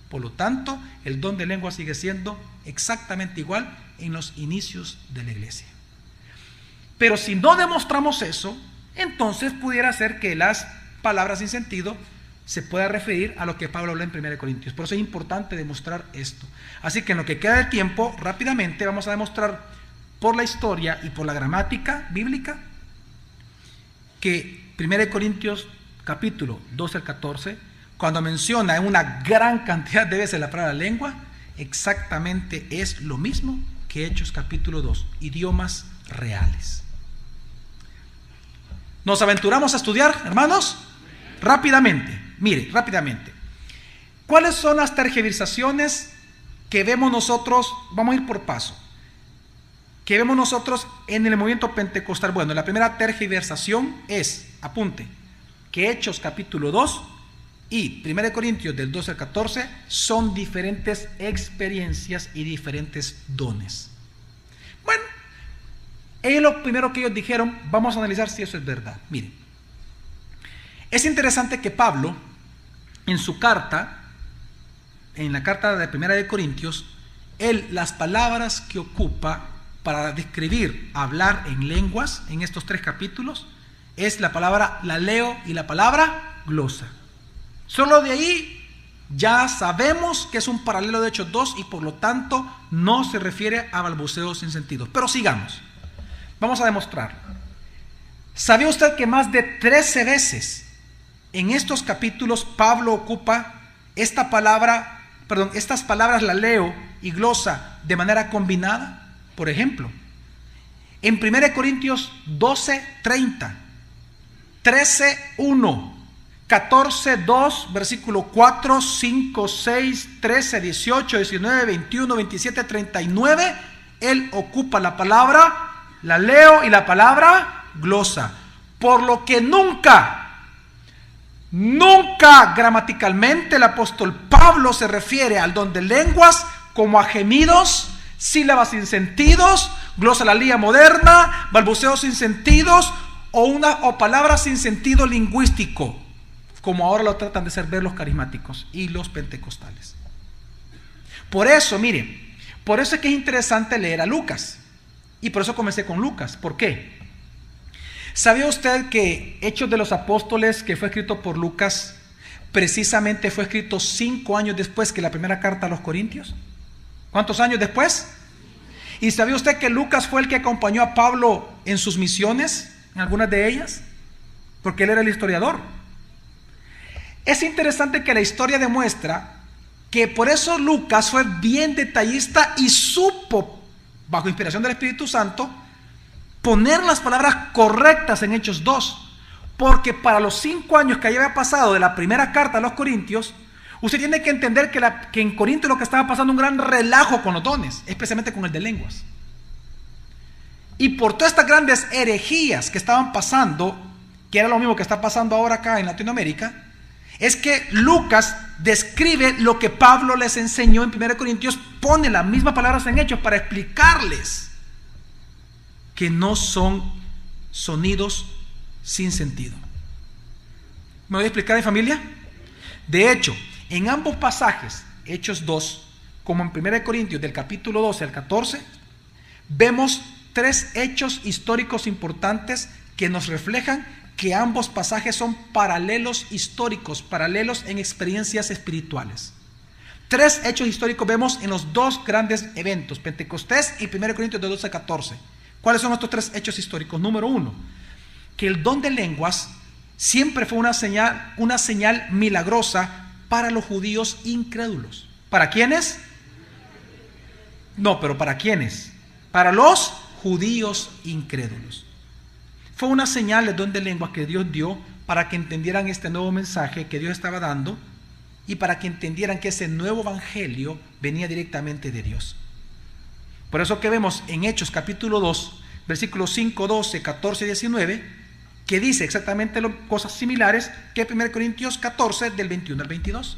Por lo tanto, el don de lengua sigue siendo exactamente igual en los inicios de la iglesia. Pero si no demostramos eso, entonces pudiera ser que las palabras sin sentido se pueda referir a lo que Pablo habló en 1 Corintios. Por eso es importante demostrar esto. Así que en lo que queda de tiempo, rápidamente vamos a demostrar por la historia y por la gramática bíblica que 1 Corintios capítulo 12 al 14, cuando menciona en una gran cantidad de veces la palabra lengua, exactamente es lo mismo que Hechos capítulo 2, idiomas reales. ¿Nos aventuramos a estudiar, hermanos? Rápidamente, mire, rápidamente. ¿Cuáles son las tergiversaciones que vemos nosotros? Vamos a ir por paso. Que vemos nosotros en el movimiento pentecostal. Bueno, la primera tergiversación es, apunte, que Hechos capítulo 2 y 1 Corintios del 12 al 14 son diferentes experiencias y diferentes dones. Bueno, es lo primero que ellos dijeron. Vamos a analizar si eso es verdad. Miren, es interesante que Pablo, en su carta, en la carta de 1 Corintios, él, las palabras que ocupa para describir hablar en lenguas en estos 3 capítulos es la palabra laleo y la palabra glosa. Solo de ahí ya sabemos que es un paralelo de Hechos 2 y por lo tanto no se refiere a balbuceos sin sentido. Pero sigamos, vamos a demostrar. ¿Sabía usted que más de 13 veces en estos capítulos Pablo ocupa estas palabras laleo y glosa de manera combinada? Por ejemplo, en 1 Corintios 12:30, 13:1, 14:2, versículo 4, 5, 6, 13, 18, 19, 21, 27, 39, él ocupa la palabra laleo y la palabra glosa. Por lo que nunca gramaticalmente el apóstol Pablo se refiere al don de lenguas como a gemidos, sílabas sin sentidos, glosolalia moderna, balbuceos sin sentidos o palabras sin sentido lingüístico, como ahora lo tratan de hacer ver los carismáticos y los pentecostales. Por eso, mire, por eso es que es interesante leer a Lucas. Y por eso comencé con Lucas. ¿Por qué? ¿Sabía usted que Hechos de los Apóstoles, que fue escrito por Lucas, precisamente fue escrito 5 años después que la primera carta a los Corintios? ¿Cuántos años después? ¿Y sabía usted que Lucas fue el que acompañó a Pablo en sus misiones, en algunas de ellas? Porque él era el historiador. Es interesante que la historia demuestra que por eso Lucas fue bien detallista y supo, bajo inspiración del Espíritu Santo, poner las palabras correctas en Hechos 2. Porque para los 5 años que había pasado de la primera carta a los Corintios, usted tiene que entender que en Corinto lo que estaba pasando un gran relajo con los dones, especialmente con el de lenguas. Y por todas estas grandes herejías que estaban pasando, que era lo mismo que está pasando ahora acá en Latinoamérica, es que Lucas describe lo que Pablo les enseñó en 1 Corintios, pone las mismas palabras en Hechos para explicarles que no son sonidos sin sentido. ¿Me voy a explicar, familia? De hecho, en ambos pasajes, Hechos 2, como en 1 Corintios del capítulo 12 al 14, vemos 3 hechos históricos importantes que nos reflejan que ambos pasajes son paralelos históricos, paralelos en experiencias espirituales. 3 hechos históricos vemos en los 2 grandes eventos, Pentecostés y 1 Corintios de 12 a 14. ¿Cuáles son estos 3 hechos históricos? Número 1, que el don de lenguas siempre fue una señal milagrosa para los judíos incrédulos. ¿Para quiénes? No, pero ¿para quiénes? Para los judíos incrédulos. Fue una señal del don de lenguas que Dios dio para que entendieran este nuevo mensaje que Dios estaba dando y para que entendieran que ese nuevo evangelio venía directamente de Dios. Por eso que vemos en Hechos capítulo 2, versículos 5, 12, 14 y 19, que dice exactamente cosas similares que 1 Corintios 14 del 21 al 22.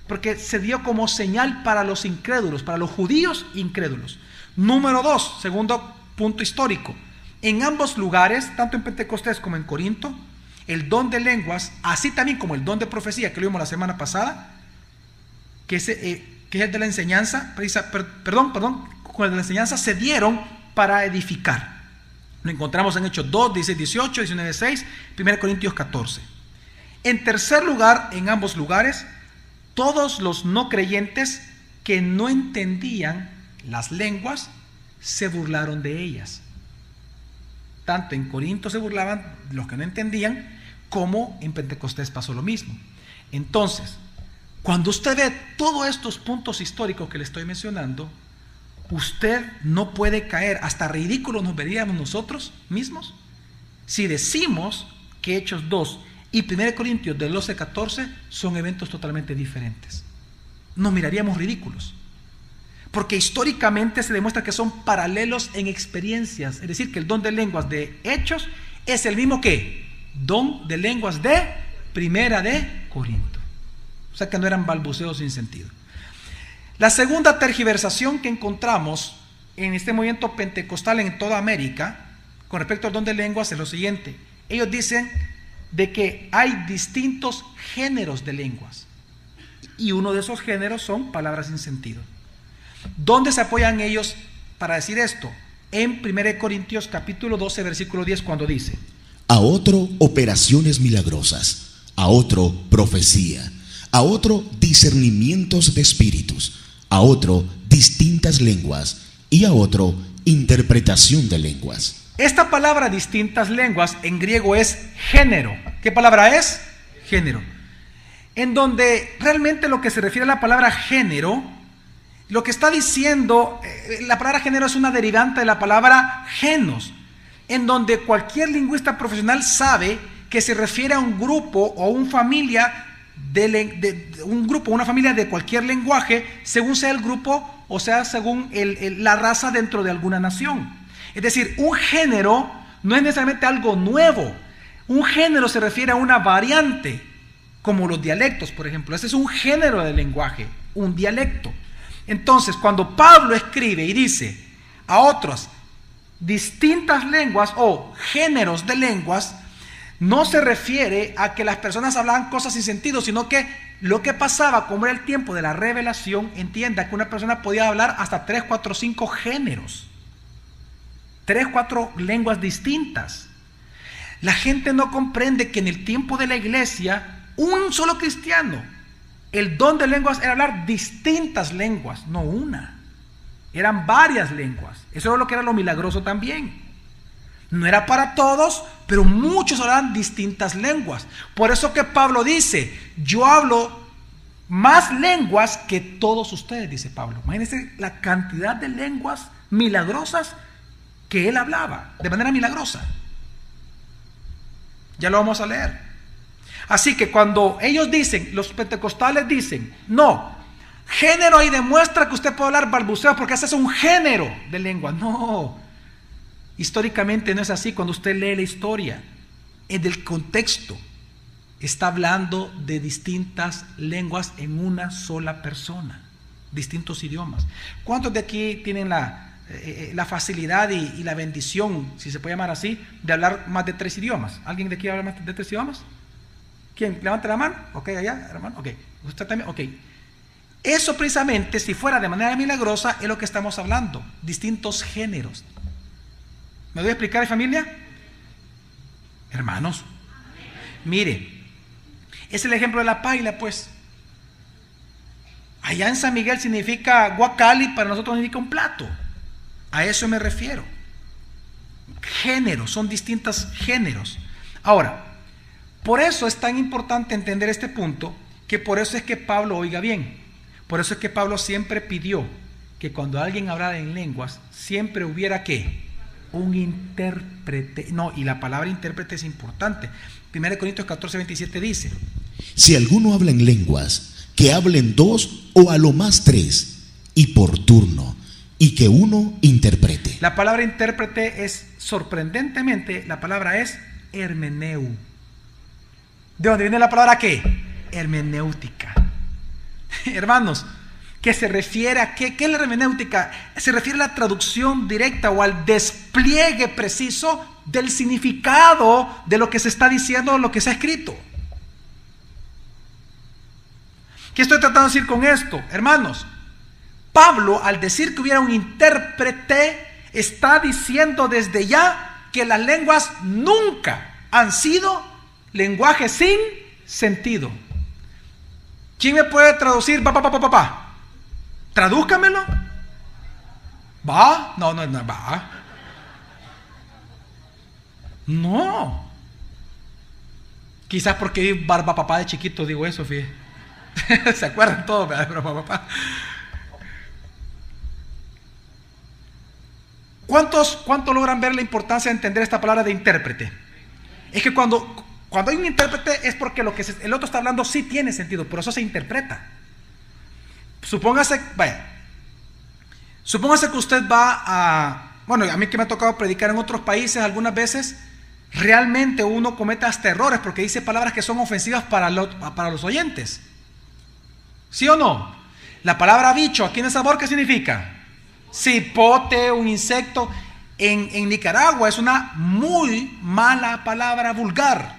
Porque se dio como señal para los incrédulos, para los judíos incrédulos. Número 2, segundo punto histórico. En ambos lugares, tanto en Pentecostés como en Corinto, el don de lenguas, así también como el don de profecía que lo vimos la semana pasada, que es el de la enseñanza, con el de la enseñanza se dieron para edificar. Lo encontramos en Hechos 2, 16, 18, 19, 6, 1 Corintios 14. En tercer lugar, en ambos lugares, todos los no creyentes que no entendían las lenguas se burlaron de ellas. tanto en Corinto se burlaban de los que no entendían, como en Pentecostés pasó lo mismo. Entonces, cuando usted ve todos estos puntos históricos que le estoy mencionando, usted no puede caer, hasta ridículos nos veríamos nosotros mismos si decimos que Hechos 2 y 1 Corintios del 12-14 son eventos totalmente diferentes. Nos miraríamos ridículos, porque históricamente se demuestra que son paralelos en experiencias, es decir, que el don de lenguas de Hechos es el mismo que don de lenguas de 1 de Corinto. O sea que no eran balbuceos sin sentido. La segunda tergiversación que encontramos en este movimiento pentecostal en toda América con respecto al don de lenguas es lo siguiente. Ellos dicen de que hay distintos géneros de lenguas, y uno de esos géneros son palabras sin sentido. ¿Dónde se apoyan ellos para decir esto? En 1 Corintios capítulo 12 versículo 10, cuando dice: a otro operaciones milagrosas, a otro profecía, a otro discernimientos de espíritus, a otro distintas lenguas y a otro interpretación de lenguas. Esta palabra distintas lenguas en griego es género. ¿Qué palabra es? Género. En donde realmente lo que se refiere a la palabra género, lo que está diciendo, la palabra género es una derivante de la palabra genos, en donde cualquier lingüista profesional sabe que se refiere a un grupo o una familia una familia de cualquier lenguaje, según sea el grupo o sea según la raza dentro de alguna nación. Es decir, un género no es necesariamente algo nuevo. Un género se refiere a una variante, como los dialectos, por ejemplo. Ese es un género de lenguaje, un dialecto. Entonces, cuando Pablo escribe y dice a otras distintas lenguas o géneros de lenguas, no se refiere a que las personas hablaban cosas sin sentido, sino que lo que pasaba, como era el tiempo de la revelación, entienda que una persona podía hablar hasta 3, 4, 5 géneros, 3, 4 lenguas distintas. La gente no comprende que en el tiempo de la iglesia, un solo cristiano, el don de lenguas era hablar distintas lenguas, no una. Eran varias lenguas. Eso era lo que era lo milagroso también. No era para todos, pero muchos hablaban distintas lenguas. Por eso que Pablo dice: yo hablo más lenguas que todos ustedes, dice Pablo. Imagínense la cantidad de lenguas milagrosas que él hablaba, de manera milagrosa. Ya lo vamos a leer. Así que cuando ellos dicen, los pentecostales dicen, no, género ahí demuestra que usted puede hablar balbuceos porque ese es un género de lengua. No, históricamente no es así. Cuando usted lee la historia, en el contexto, está hablando de distintas lenguas en una sola persona, distintos idiomas. ¿Cuántos de aquí tienen la facilidad y la bendición, si se puede llamar así, de hablar más de 3 idiomas? ¿Alguien de aquí habla más de 3 idiomas? ¿Quién? Levante la mano. Ok, allá, hermano. Ok, usted también. Ok. Eso precisamente, si fuera de manera milagrosa, es lo que estamos hablando. Distintos géneros. ¿Me doy a explicar, familia? Hermanos, mire, es el ejemplo de la paila, pues. Allá en San Miguel significa guacali, para nosotros significa un plato. A eso me refiero. Géneros, son distintos géneros. Ahora, por eso es tan importante entender este punto, que por eso es que Pablo, oiga bien, por eso es que Pablo siempre pidió que cuando alguien hablara en lenguas, siempre hubiera ¿qué? Un intérprete. No, y la palabra intérprete es importante. 1 Corintios 14, 27 dice: si alguno habla en lenguas, que hablen 2 o a lo más 3, y por turno, y que uno interprete. La palabra intérprete es, sorprendentemente, la palabra es hermeneu. ¿De dónde viene la palabra qué? Hermenéutica. Hermanos, ¿qué se refiere a qué? ¿Qué es la hermenéutica? Se refiere a la traducción directa o al despliegue preciso del significado de lo que se está diciendo o lo que se ha escrito. ¿Qué estoy tratando de decir con esto? Hermanos, Pablo, al decir que hubiera un intérprete, está diciendo desde ya que las lenguas nunca han sido lenguaje sin sentido. ¿Quién me puede traducir? Pa? Tradúzcamelo. ¿Va? No, va. No. Quizás porque vi Barba Papá de chiquito digo eso, fíjate. ¿Se acuerdan todos, verdad? Barba Papá. ¿Cuántos logran ver la importancia de entender esta palabra de intérprete? Es que cuando hay un intérprete es porque lo que el otro está hablando sí tiene sentido, por eso se interpreta. Supóngase que usted va a... Bueno, a mí que me ha tocado predicar en otros países algunas veces, realmente uno comete hasta errores porque dice palabras que son ofensivas para los oyentes. ¿Sí o no? La palabra bicho, aquí en El Salvador, ¿qué significa? Cipote, un insecto. En Nicaragua es una muy mala palabra vulgar.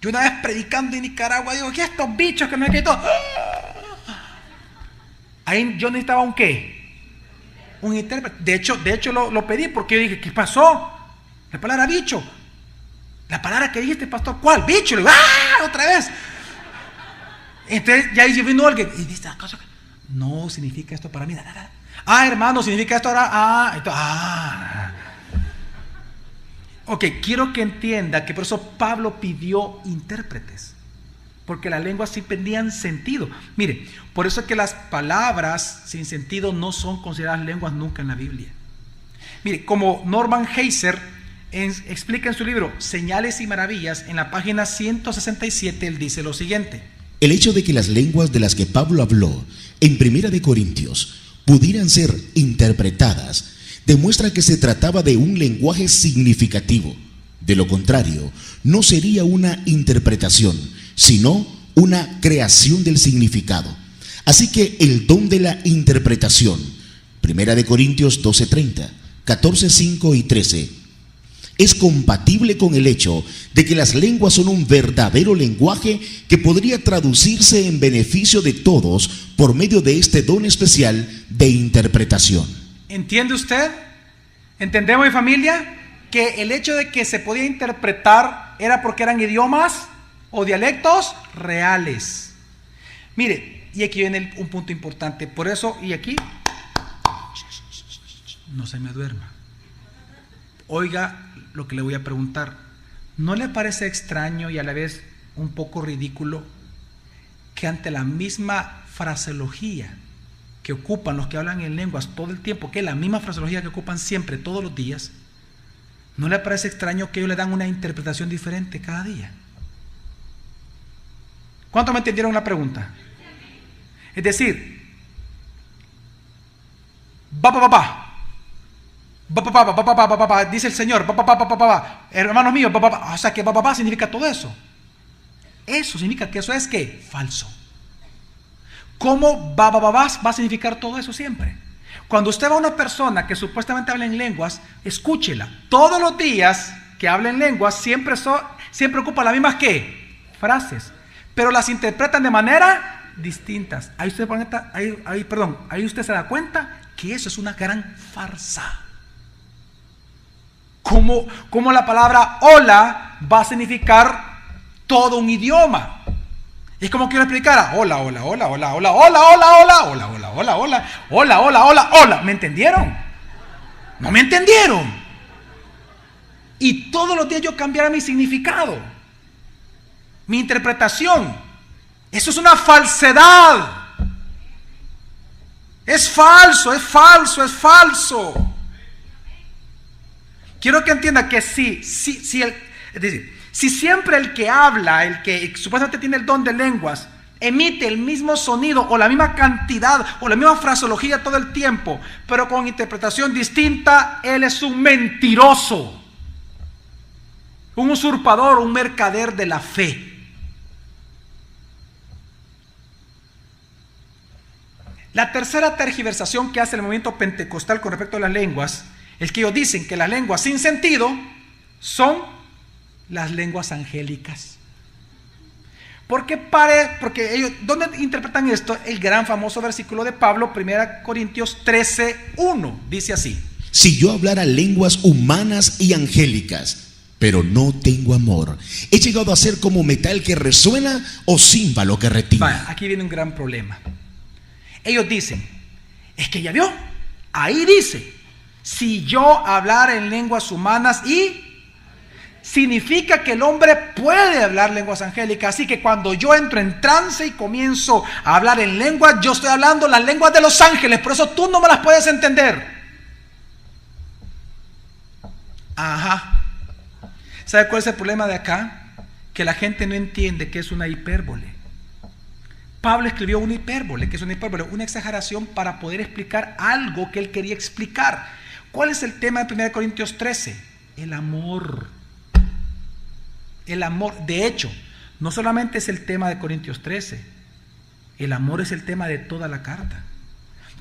Yo una vez predicando en Nicaragua digo, ¿qué estos bichos que no hay que todo? Ahí yo necesitaba un ¿qué? Un intérprete. De hecho lo pedí porque yo dije, ¿qué pasó? La palabra bicho. La palabra que dijiste, pastor, ¿cuál? Bicho. Le digo, ¡ah! Otra vez. Entonces ya vino alguien y dice, no significa esto para mí. Ah, hermano, significa esto ahora. Ok, quiero que entienda que por eso Pablo pidió intérpretes, porque las lenguas sí tenían sentido. Mire, por eso es que las palabras sin sentido no son consideradas lenguas nunca en la Biblia. Mire, como Norman Heiser explica en su libro Señales y Maravillas, en la página 167, él dice lo siguiente: el hecho de que las lenguas de las que Pablo habló en Primera de Corintios pudieran ser interpretadas demuestra que se trataba de un lenguaje significativo. De lo contrario, no sería una interpretación, sino una creación del significado. Así que el don de la interpretación, Primera de Corintios 12:30, 14:5 y 13, es compatible con el hecho de que las lenguas son un verdadero lenguaje que podría traducirse en beneficio de todos por medio de este don especial de interpretación. ¿Entiende usted? ¿Entendemos, mi familia? Que el hecho de que se podía interpretar era porque eran idiomas o dialectos reales. Mire, y aquí viene un punto importante. Por eso, y aquí, no se me duerma. Oiga lo que le voy a preguntar. ¿No le parece extraño y a la vez un poco ridículo que ante la misma fraseología que ocupan los que hablan en lenguas todo el tiempo, que es la misma fraseología que ocupan siempre, todos los días, no le parece extraño que ellos le dan una interpretación diferente cada día? ¿Cuántos me entendieron la pregunta? Es decir, dice el Señor, hermanos míos, o sea que significa todo eso. Eso significa que eso es ¿qué? Falso. ¿Cómo va a significar todo eso siempre? Cuando usted va a una persona que supuestamente habla en lenguas, escúchela. Todos los días que habla en lenguas siempre ocupa las mismas ¿qué? Frases, pero las interpretan de manera distintas. Ahí usted se da cuenta que eso es una gran farsa. ¿Cómo la palabra hola va a significar todo un idioma? Es como que yo le explicara hola. ¿Me entendieron? ¿No me entendieron? Y todos los días yo cambiara mi significado, mi interpretación. Eso es una falsedad. Es falso. Quiero que entienda que si siempre el que habla, el que supuestamente tiene el don de lenguas, emite el mismo sonido o la misma cantidad o la misma fraseología todo el tiempo, pero con interpretación distinta, él es un mentiroso, un usurpador, un mercader de la fe. La tercera tergiversación que hace el movimiento pentecostal con respecto a las lenguas es que ellos dicen que las lenguas sin sentido son las lenguas angélicas. Porque ellos, ¿dónde interpretan esto? El gran famoso versículo de Pablo, 1 Corintios 13:1, dice así: si yo hablara lenguas humanas y angélicas, pero no tengo amor, he llegado a ser como metal que resuena o címbalo que retina. Aquí viene un gran problema. Ellos dicen, es que ya vio, ahí dice, si yo hablara en lenguas humanas y significa que el hombre puede hablar lenguas angélicas. Así que cuando yo entro en trance y comienzo a hablar en lenguas, yo estoy hablando las lenguas de los ángeles. Por eso tú no me las puedes entender. Ajá. ¿Sabe cuál es el problema de acá? Que la gente no entiende que es una hipérbole. Pablo escribió una hipérbole. ¿Qué es una hipérbole? Una exageración para poder explicar algo que él quería explicar. ¿Cuál es el tema de 1 Corintios 13? El amor. El amor. De hecho, no solamente es el tema de Corintios 13. El amor es el tema de toda la carta.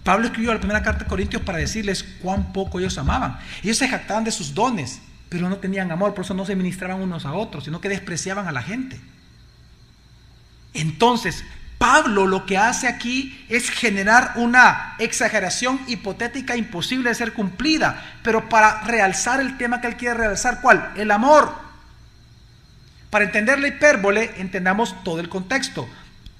Pablo escribió la primera carta de Corintios para decirles cuán poco ellos amaban. Ellos se jactaban de sus dones, pero no tenían amor, por eso no se ministraban unos a otros, sino que despreciaban a la gente. Entonces, Pablo lo que hace aquí es generar una exageración hipotética imposible de ser cumplida, pero para realzar el tema que él quiere realzar. ¿Cuál? El amor. Para entender la hipérbole, entendamos todo el contexto.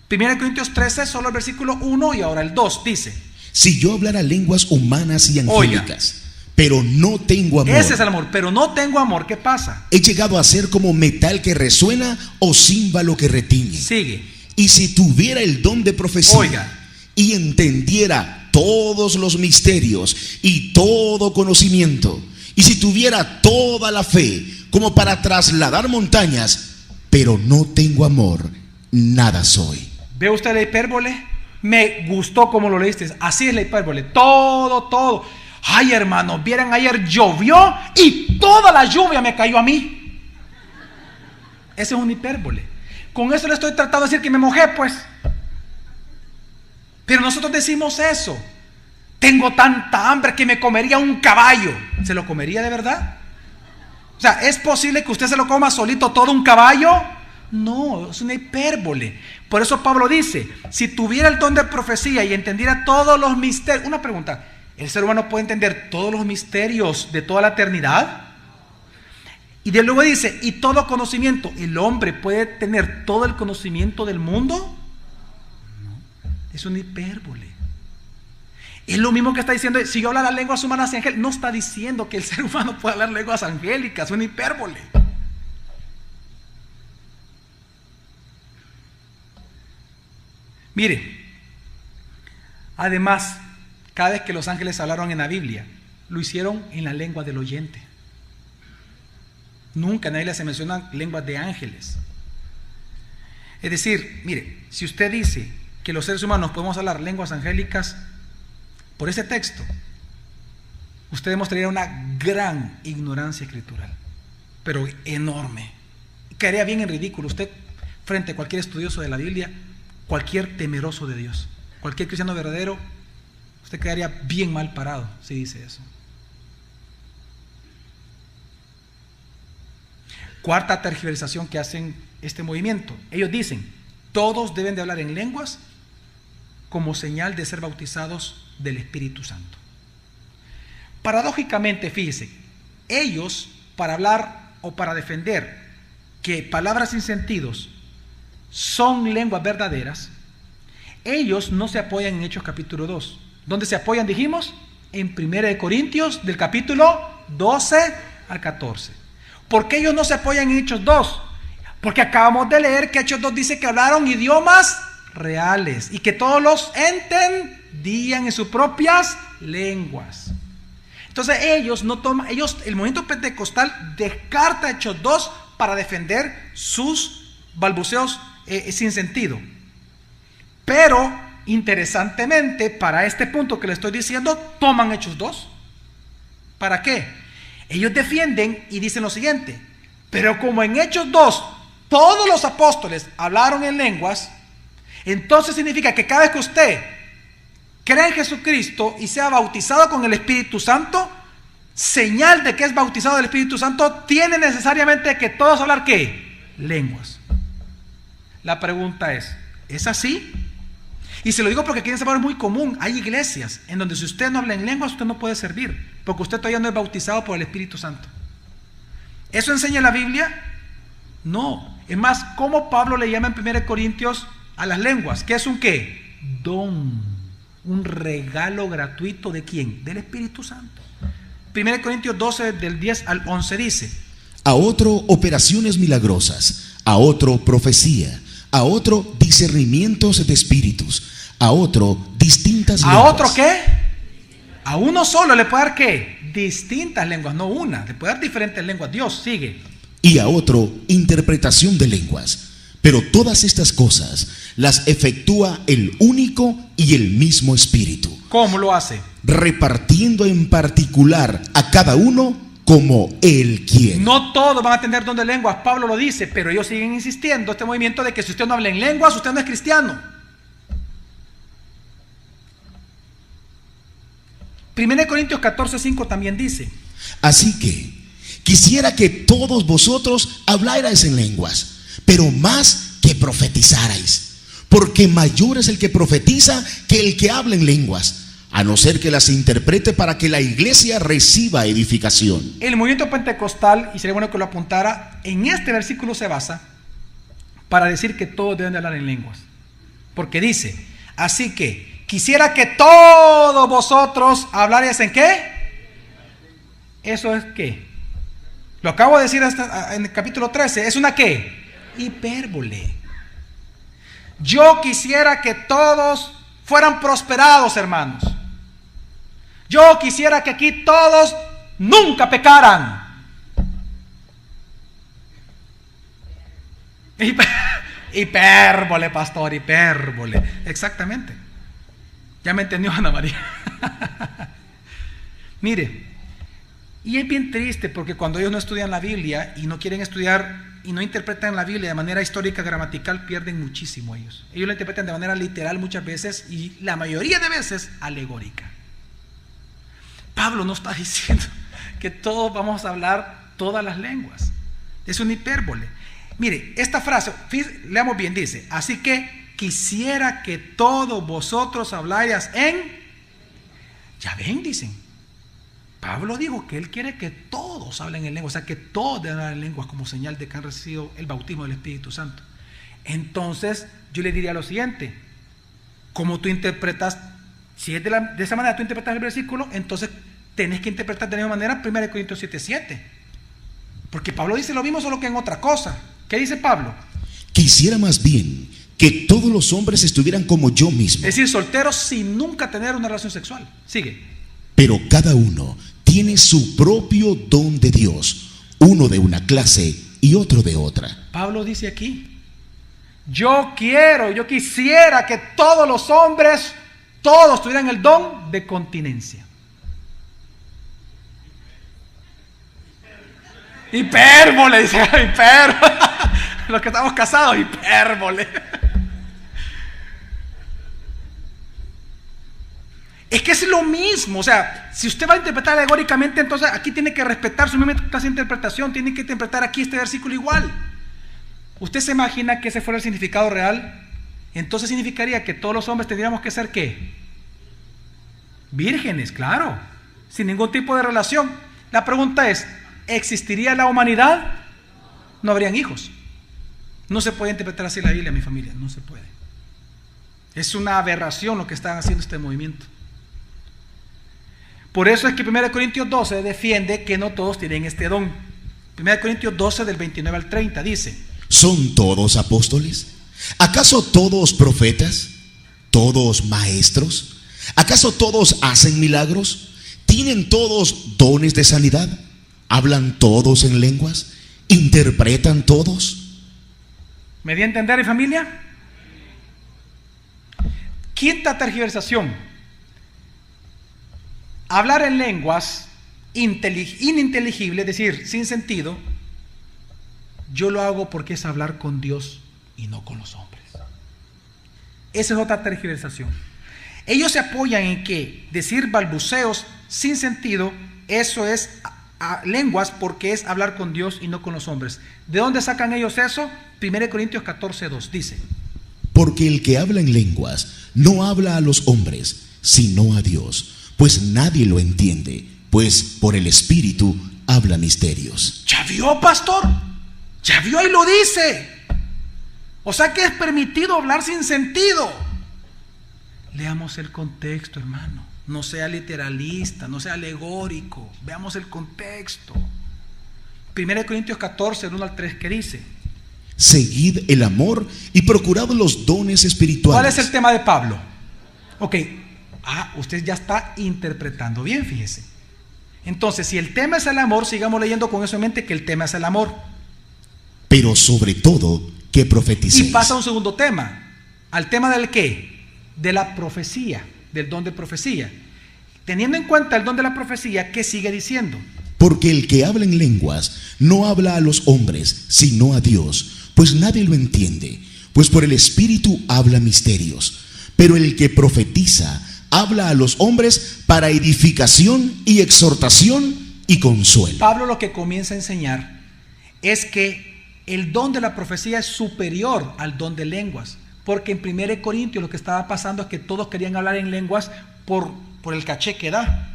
1 Corintios 13, solo el versículo 1 y ahora el 2, dice: si yo hablara lenguas humanas y angélicas, pero no tengo amor. Ese es el amor, pero no tengo amor, ¿qué pasa? He llegado a ser como metal que resuena o címbalo que retiñe. Sigue. Y si tuviera el don de profecía, y entendiera todos los misterios y todo conocimiento, y si tuviera toda la fe como para trasladar montañas, pero no tengo amor, nada soy. ¿Ve usted la hipérbole? Me gustó como lo leíste. Así es la hipérbole. Todo. Ay, hermano, vieran, ayer llovió y toda la lluvia me cayó a mí. Ese es un hipérbole. Con eso le estoy tratando de decir que me mojé, pues. Pero nosotros decimos eso. Tengo tanta hambre que me comería un caballo. ¿Se lo comería de verdad? O sea, ¿es posible que usted se lo coma solito todo un caballo? No, es una hipérbole. Por eso Pablo dice: si tuviera el don de profecía y entendiera todos los misterios. Una pregunta: ¿el ser humano puede entender todos los misterios de toda la eternidad? Y de luego dice: y todo conocimiento. ¿El hombre puede tener todo el conocimiento del mundo? No, es una hipérbole. Es lo mismo que está diciendo: si yo hablara lenguas humanas y angélicas. No está diciendo que el ser humano pueda hablar lenguas angélicas. Es una hipérbole. Mire, además, cada vez que los ángeles hablaron en la Biblia, lo hicieron en la lengua del oyente. Nunca en la Biblia se mencionan lenguas de ángeles. Es decir, mire, si usted dice que los seres humanos podemos hablar lenguas angélicas, por ese texto, usted demostraría una gran ignorancia escritural, pero enorme. Quedaría bien en ridículo usted frente a cualquier estudioso de la Biblia, cualquier temeroso de Dios, cualquier cristiano verdadero. Usted quedaría bien mal parado si dice eso. Cuarta tergiversación que hacen este movimiento. Ellos dicen: todos deben de hablar en lenguas como señal de ser bautizados del Espíritu Santo. Paradójicamente, fíjese, ellos, para hablar o para defender que palabras sin sentidos son lenguas verdaderas, ellos no se apoyan en Hechos capítulo 2. ¿Dónde se apoyan, dijimos? En 1 Corintios del capítulo 12 al 14. ¿Por qué ellos no se apoyan en Hechos 2? Porque acabamos de leer que Hechos 2 dice que hablaron idiomas reales y que todos los entendían en sus propias lenguas. Entonces ellos no toman, el movimiento pentecostal descarta Hechos 2 para defender sus balbuceos sin sentido. Pero interesantemente, para este punto que le estoy diciendo, toman Hechos 2. ¿Para qué? Ellos defienden y dicen lo siguiente: pero como en Hechos 2 todos los apóstoles hablaron en lenguas, entonces significa que cada vez que usted cree en Jesucristo y sea bautizado con el Espíritu Santo, señal de que es bautizado del Espíritu Santo, tiene necesariamente que todos hablar ¿qué? Lenguas. La pregunta ¿es así? Y se lo digo porque aquí en Salvador es muy común. Hay iglesias en donde si usted no habla en lenguas, usted no puede servir, porque usted todavía no es bautizado por el Espíritu Santo. ¿Eso enseña la Biblia? No. Es más, ¿cómo Pablo le llama en 1 Corintios a las lenguas? ¿Qué es un qué? Don. Un regalo gratuito ¿de quién? Del Espíritu Santo. 1 Corintios 12 del 10 al 11 dice: a otro operaciones milagrosas, a otro profecía, a otro discernimientos de espíritus, a otro distintas lenguas. ¿A otro qué? A uno solo le puede dar ¿qué? Distintas lenguas, no una. Le puede dar diferentes lenguas. Dios, sigue. Y a otro interpretación de lenguas. Pero todas estas cosas las efectúa el único y el mismo Espíritu. ¿Cómo lo hace? Repartiendo en particular a cada uno como Él quiere. No todos van a tener don de lenguas, Pablo lo dice, pero ellos siguen insistiendo, este movimiento de que si usted no habla en lenguas, usted no es cristiano. 1 Corintios 14:5 también dice: así que quisiera que todos vosotros hablarais en lenguas, pero más que profetizarais, porque mayor es el que profetiza que el que habla en lenguas, a no ser que las interprete para que la iglesia reciba edificación. El movimiento pentecostal, y sería bueno que lo apuntara, en este versículo se basa para decir que todos deben de hablar en lenguas, porque dice: así que quisiera que todos vosotros hablarais en ¿qué? Eso es ¿qué? Lo acabo de decir en el capítulo 13, es una ¿qué? Hipérbole. Yo quisiera que todos fueran prosperados, hermanos. Yo quisiera que aquí todos nunca pecaran. Hipérbole, pastor, hipérbole. Exactamente. Ya me entendió Ana María. Mire, y es bien triste porque cuando ellos no estudian la Biblia y no quieren estudiar y no interpretan la Biblia de manera histórica, gramatical, pierden muchísimo ellos. Ellos la interpretan de manera literal muchas veces y la mayoría de veces alegórica. Pablo no está diciendo que todos vamos a hablar todas las lenguas. Es una hipérbole. Mire, esta frase, leamos bien, dice: así que quisiera que todos vosotros hablarais en... Ya ven, dicen. Pablo dijo que él quiere que todos hablen en lengua, o sea, que todos deben hablar en lenguas como señal de que han recibido el bautismo del Espíritu Santo. Entonces, yo le diría lo siguiente: como tú interpretas, si es de esa manera tú interpretas el versículo, entonces tenés que interpretar de la misma manera 1 Corintios 7:7. Porque Pablo dice lo mismo, solo que en otra cosa. ¿Qué dice Pablo? Quisiera más bien que todos los hombres estuvieran como yo mismo. Es decir, solteros sin nunca tener una relación sexual. Sigue. Pero cada uno tiene su propio don de Dios, uno de una clase y otro de otra. Pablo dice aquí: yo quisiera que todos los hombres, todos tuvieran el don de continencia. Hipérbole, dice, hipérbole. Los que estamos casados, hipérbole. Es que es lo mismo, o sea, si usted va a interpretar alegóricamente, entonces aquí tiene que respetar su misma clase de interpretación, tiene que interpretar aquí este versículo igual. ¿Usted se imagina que ese fuera el significado real? Entonces significaría que todos los hombres tendríamos que ser ¿qué? Vírgenes, claro, sin ningún tipo de relación. La pregunta es: ¿existiría la humanidad? No habrían hijos. No se puede interpretar así la Biblia, mi familia, no se puede. Es una aberración lo que están haciendo este movimiento. Por eso es que 1 Corintios 12 defiende que no todos tienen este don. 1 Corintios 12 del 29 al 30 dice: ¿son todos apóstoles? ¿Acaso todos profetas? ¿Todos maestros? ¿Acaso todos hacen milagros? ¿Tienen todos dones de sanidad? ¿Hablan todos en lenguas? ¿Interpretan todos? ¿Me di a entender, mi familia? Quinta tergiversación: hablar en lenguas ininteligible, es decir, sin sentido. Yo lo hago porque es hablar con Dios y no con los hombres. Esa es otra tergiversación. Ellos se apoyan en que decir balbuceos sin sentido, eso es lenguas porque es hablar con Dios y no con los hombres. ¿De dónde sacan ellos eso? 1 Corintios 14:2 dice: porque el que habla en lenguas no habla a los hombres, sino a Dios, pues nadie lo entiende, pues por el Espíritu habla misterios. ¿Ya vio, pastor? ¿Ya vio? Ahí lo dice. O sea que es permitido hablar sin sentido. Leamos el contexto, hermano. No sea literalista, no sea alegórico. Veamos el contexto. 1 Corintios 14, 1 al 3, ¿qué dice? Seguid el amor y procurad los dones espirituales. ¿Cuál es el tema de Pablo? Ok, usted ya está interpretando bien, fíjese. Entonces, si el tema es el amor, sigamos leyendo con eso en mente, que el tema es el amor. Pero sobre todo, que profeticéis. Y pasa a un segundo tema. ¿Al tema del qué? De la profecía, del don de profecía. Teniendo en cuenta el don de la profecía, ¿qué sigue diciendo? Porque el que habla en lenguas no habla a los hombres, sino a Dios, pues nadie lo entiende, pues por el Espíritu habla misterios. Pero el que profetiza habla a los hombres para edificación y exhortación y consuelo. Pablo lo que comienza a enseñar es que el don de la profecía es superior al don de lenguas, porque en 1 Corintios lo que estaba pasando es que todos querían hablar en lenguas por el caché que da.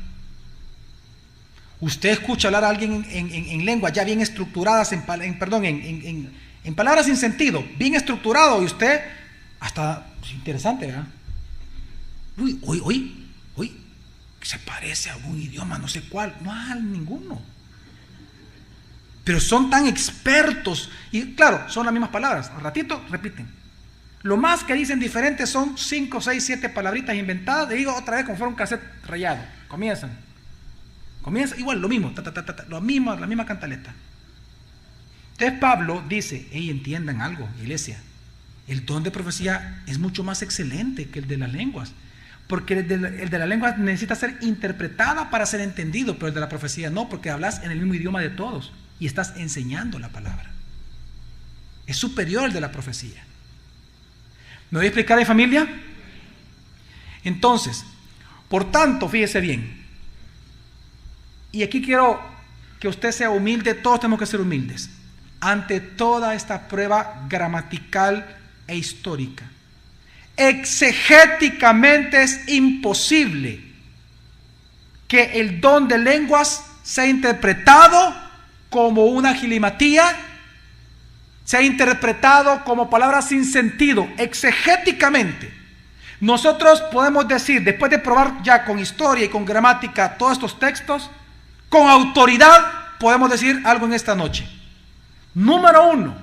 Usted escucha hablar a alguien en lenguas ya bien estructuradas, en palabras sin sentido, bien estructurado, y usted hasta es interesante, ¿verdad? Uy, que se parece a algún idioma, no sé cuál, no a ninguno. Pero son tan expertos, y claro, son las mismas palabras, al ratito repiten. Lo más que dicen diferentes son 5, 6, 7 palabritas inventadas, le digo otra vez como fuera un cassette rayado. Comienza igual, lo mismo, la misma cantaleta. Entonces Pablo dice, entiendan algo, iglesia, el don de profecía es mucho más excelente que el de las lenguas, porque el de la lengua necesita ser interpretada para ser entendido, pero el de la profecía no, porque hablas en el mismo idioma de todos y estás enseñando la palabra. Es superior el de la profecía. ¿Me voy a explicar, familia? Entonces, por tanto, fíjese bien, y aquí quiero que usted sea humilde, todos tenemos que ser humildes ante toda esta prueba gramatical e histórica. Exegéticamente es imposible que el don de lenguas sea interpretado como una gilimatía, sea interpretado como palabras sin sentido. Exegéticamente nosotros podemos decir, después de probar ya con historia y con gramática todos estos textos, con autoridad podemos decir algo en esta noche. Número 1,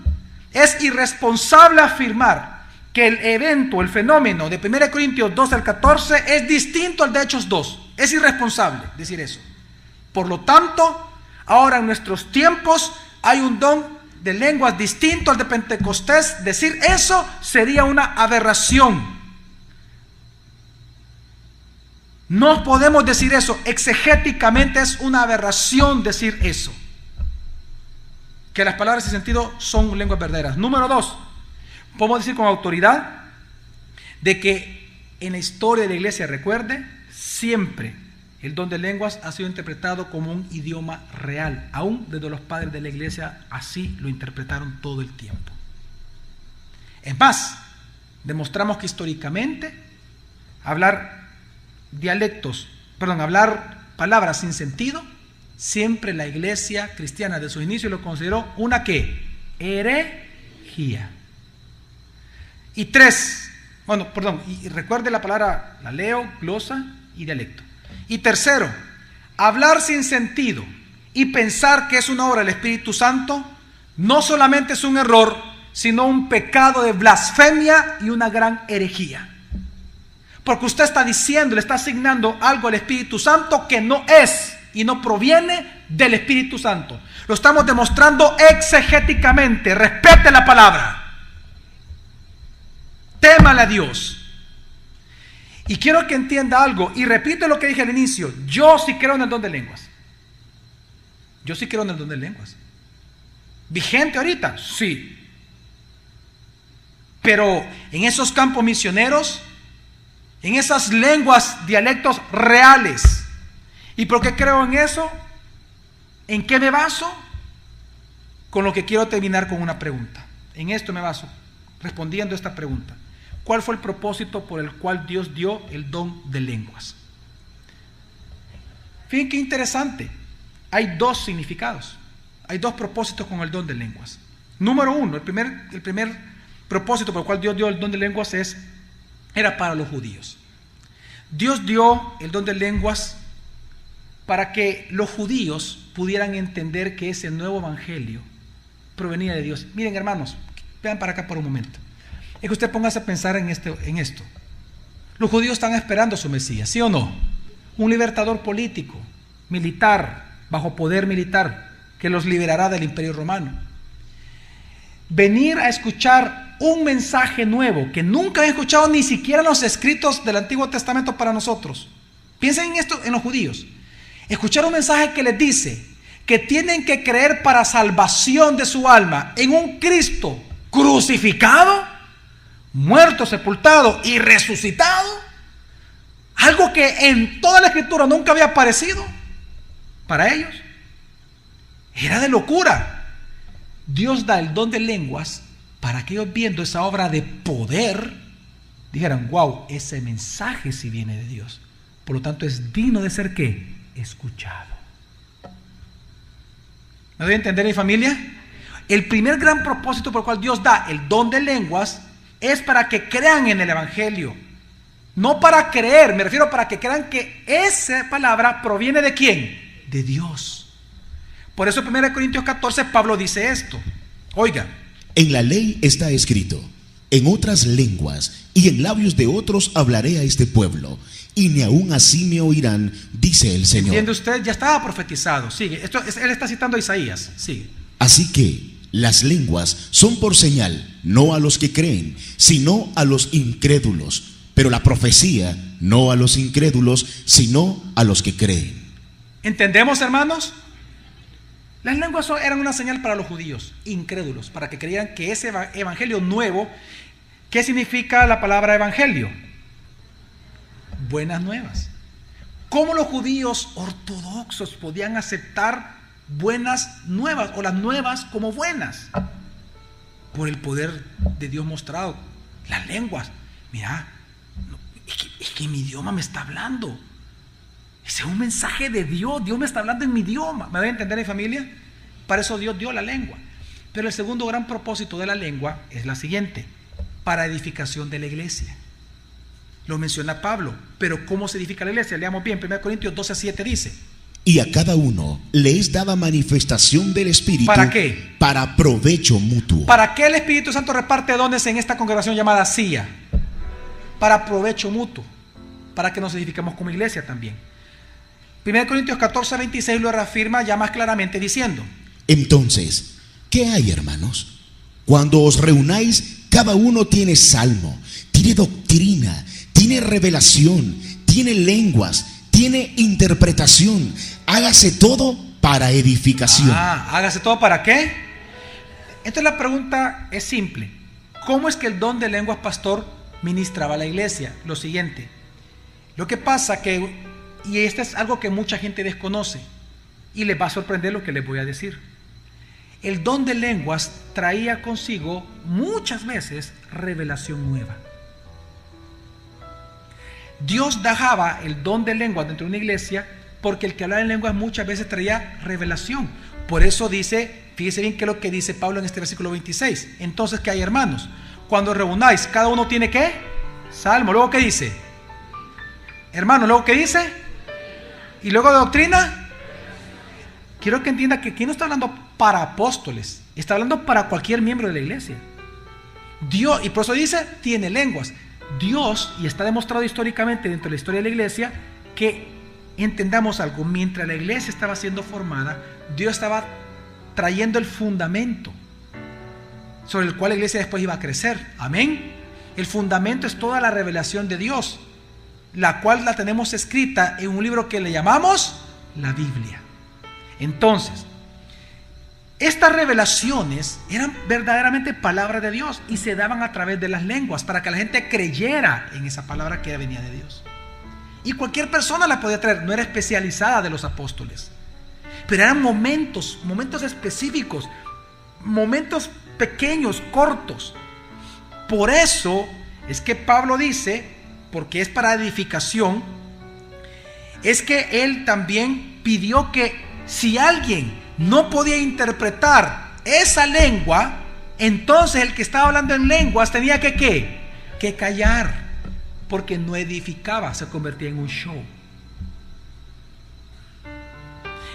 es irresponsable afirmar que el evento, el fenómeno de 1 Corintios 12 al 14 es distinto al de Hechos 2. Es irresponsable decir eso. Por lo tanto, ahora en nuestros tiempos hay un don de lenguas distinto al de Pentecostés. Decir eso sería una aberración. No podemos decir eso. Exegéticamente es una aberración decir eso. Que las palabras sin sentido son lenguas verdaderas. Número 2, podemos decir con autoridad de que en la historia de la iglesia, recuerde, siempre el don de lenguas ha sido interpretado como un idioma real. Aún desde los padres de la iglesia así lo interpretaron todo el tiempo. Es más, demostramos que históricamente hablar palabras sin sentido, siempre la iglesia cristiana de sus inicios lo consideró una ¿qué? Herejía. Y 3, y recuerde la palabra, la leo, glosa y dialecto. Y 3, hablar sin sentido y pensar que es una obra del Espíritu Santo, no solamente es un error, sino un pecado de blasfemia y una gran herejía. Porque usted está diciendo, le está asignando algo al Espíritu Santo que no es y no proviene del Espíritu Santo. Lo estamos demostrando exegéticamente. Respete la palabra. Témale a Dios. Y quiero que entienda algo, y repito lo que dije al inicio. Yo sí creo en el don de lenguas. Yo sí creo en el don de lenguas. ¿Vigente ahorita? Sí. Pero en esos campos misioneros, en esas lenguas, dialectos reales. ¿Y por qué creo en eso? ¿En qué me baso? Con lo que quiero terminar con una pregunta. En esto me baso, respondiendo a esta pregunta. ¿Cuál fue el propósito por el cual Dios dio el don de lenguas? Fíjense qué interesante. Hay 2 significados. Hay 2 propósitos con el don de lenguas. Número 1, el primer propósito por el cual Dios dio el don de lenguas era para los judíos. Dios dio el don de lenguas para que los judíos pudieran entender que ese nuevo evangelio provenía de Dios. Miren, hermanos, vean para acá por un momento. Es que usted póngase a pensar en esto. Los judíos están esperando a su Mesías, ¿sí o no? Un libertador político, militar, bajo poder militar, que los liberará del Imperio Romano. Venir a escuchar un mensaje nuevo que nunca han escuchado ni siquiera en los escritos del Antiguo Testamento para nosotros. Piensen en esto, en los judíos. Escuchar un mensaje que les dice que tienen que creer para salvación de su alma en un Cristo crucificado, muerto, sepultado y resucitado. Algo que en toda la Escritura nunca había aparecido para ellos. Era de locura. Dios da el don de lenguas para que ellos, viendo esa obra de poder, dijeran: wow, ese mensaje sí viene de Dios. Por lo tanto, es digno de ser ¿qué? Escuchado. ¿Me doy a entender, mi familia? El primer gran propósito por el cual Dios da el don de lenguas es para que crean en el evangelio. No para creer, me refiero para que crean que esa palabra proviene ¿de quién? De Dios. Por eso en 1 Corintios 14 Pablo dice esto. Oiga. En la ley está escrito: en otras lenguas y en labios de otros hablaré a este pueblo, y ni aún así me oirán, dice el Señor. ¿Entiende usted? Ya estaba profetizado. Sigue. Él está citando a Isaías. Sigue. Así que las lenguas son por señal, no a los que creen, sino a los incrédulos. Pero la profecía, no a los incrédulos, sino a los que creen. ¿Entendemos, hermanos? Las lenguas eran una señal para los judíos incrédulos, para que creyeran que ese evangelio nuevo. ¿Qué significa la palabra evangelio? Buenas nuevas. ¿Cómo los judíos ortodoxos podían aceptar buenas nuevas o las nuevas como buenas? Por el poder de Dios mostrado. Las lenguas. Mira, es que mi idioma me está hablando. Ese es un mensaje de Dios. Dios me está hablando en mi idioma. ¿Me debe entender, mi familia? Para eso Dios dio la lengua. Pero el segundo gran propósito de la lengua es la siguiente: para edificación de la iglesia. Lo menciona Pablo. Pero ¿cómo se edifica la iglesia? Leamos bien. 1 Corintios 12:7 dice: y a cada uno le es dada manifestación del Espíritu. ¿Para qué? Para provecho mutuo. ¿Para qué el Espíritu Santo reparte dones en esta congregación llamada CIA? Para provecho mutuo. Para que nos edifiquemos como iglesia también. 1 Corintios 14:26 lo reafirma ya más claramente diciendo: entonces, ¿qué hay, hermanos? Cuando os reunáis, cada uno tiene salmo, tiene doctrina, tiene revelación, tiene lenguas, tiene interpretación. Hágase todo para edificación. ¿Hágase todo para qué? Entonces la pregunta es simple: ¿cómo es que el don de lenguas, pastor, ministraba a la iglesia? Lo siguiente. Lo que pasa que, y esto es algo que mucha gente desconoce, y les va a sorprender lo que les voy a decir. El don de lenguas traía consigo muchas veces revelación nueva. Dios dejaba el don de lenguas dentro de una iglesia porque el que hablaba en lenguas muchas veces traía revelación. Por eso dice, fíjese bien qué es lo que dice Pablo en este versículo 26. Entonces, ¿qué hay, hermanos? Cuando reunáis, cada uno tiene ¿qué? Salmo. Luego, ¿qué dice? Hermano, luego, ¿qué dice? Y luego de doctrina. Quiero que entienda que aquí no está hablando para apóstoles, está hablando para cualquier miembro de la iglesia. Dios, y por eso dice, tiene lenguas. Dios, y está demostrado históricamente dentro de la historia de la iglesia, que entendamos algo: mientras la iglesia estaba siendo formada, Dios estaba trayendo el fundamento sobre el cual la iglesia después iba a crecer. Amén. El fundamento es toda la revelación de Dios, la cual la tenemos escrita en un libro que le llamamos la Biblia. Entonces, estas revelaciones eran verdaderamente palabra de Dios y se daban a través de las lenguas para que la gente creyera en esa palabra que venía de Dios. Y cualquier persona la podía traer, no era especializada de los apóstoles, pero eran momentos específicos, momentos pequeños, cortos. Por eso es que Pablo dice, porque es para edificación, es que él también pidió que si alguien no podía interpretar esa lengua, entonces el que estaba hablando en lenguas tenía que ¿qué? Que callar, porque no edificaba, se convertía en un show.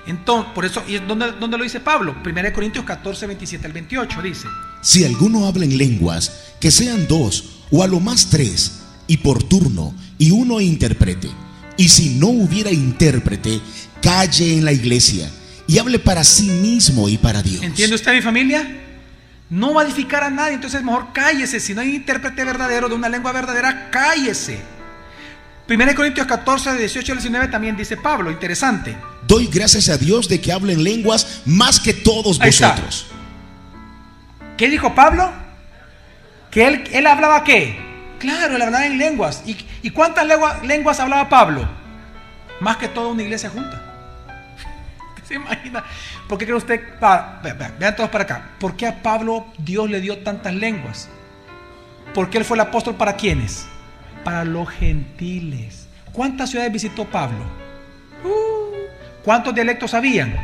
Entonces, por eso, ¿y dónde lo dice Pablo? 1 Corintios 14, 27 al 28 dice: Si alguno habla en lenguas, que sean 2 o a lo más 3, y por turno, y uno interprete. Y si no hubiera intérprete, calle en la iglesia y hable para sí mismo y para Dios. ¿Entiende usted, mi familia? No va a edificar a nadie, entonces mejor cállese. Si no hay intérprete verdadero de una lengua verdadera, cállese. 1 Corintios 14, 18 al 19 también dice Pablo, interesante. Doy gracias a Dios de que hablo en lenguas más que todos Ahí está. vosotros. ¿Qué dijo Pablo? ¿Que él hablaba qué? Claro, él hablaba en lenguas. ¿Y cuántas lenguas hablaba Pablo? Más que toda una iglesia junta. ¿Se imagina? ¿Por qué cree usted? Vean todos para acá. ¿Por qué a Pablo Dios le dio tantas lenguas? Porque él fue el apóstol para ¿quiénes? Para los gentiles. ¿Cuántas ciudades visitó Pablo? ¿Cuántos dialectos habían?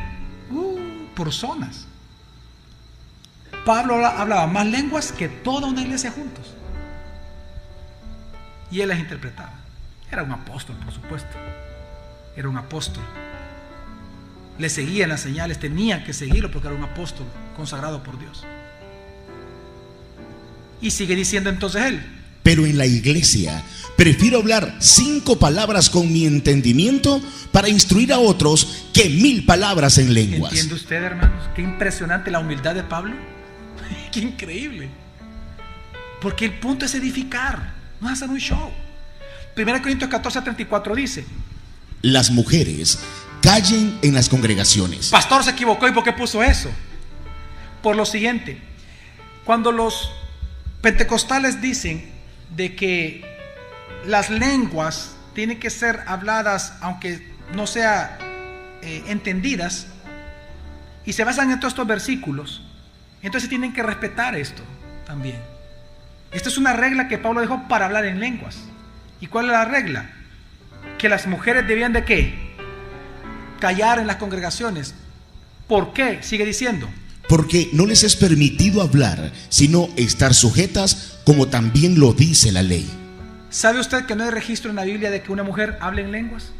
Por zonas. Pablo hablaba más lenguas que toda una iglesia juntos. Y él las interpretaba. Era un apóstol, por supuesto. Era un apóstol. Le seguían las señales, tenían que seguirlo porque era un apóstol consagrado por Dios. Y sigue diciendo entonces él: Pero en la iglesia prefiero hablar 5 palabras con mi entendimiento para instruir a otros que 1000 palabras en lenguas. ¿Entiende usted, hermanos? Qué impresionante la humildad de Pablo. Qué increíble. Porque el punto es edificar, no es hacer un show. 1 Corintios 14, 34 dice: Las mujeres callen en las congregaciones. Pastor se equivocó. ¿Y por qué puso eso? Por lo siguiente: cuando los pentecostales dicen de que las lenguas tienen que ser habladas aunque no sea entendidas, y se basan en todos estos versículos, entonces tienen que respetar esto también. Esta es una regla que Pablo dejó para hablar en lenguas. ¿Y cuál es la regla? Que las mujeres debían de ¿qué? Callar en las congregaciones. ¿Por qué? Sigue diciendo: Porque no les es permitido hablar, sino estar sujetas, como también lo dice la ley. ¿Sabe usted que no hay registro en la Biblia de que una mujer hable en lenguas?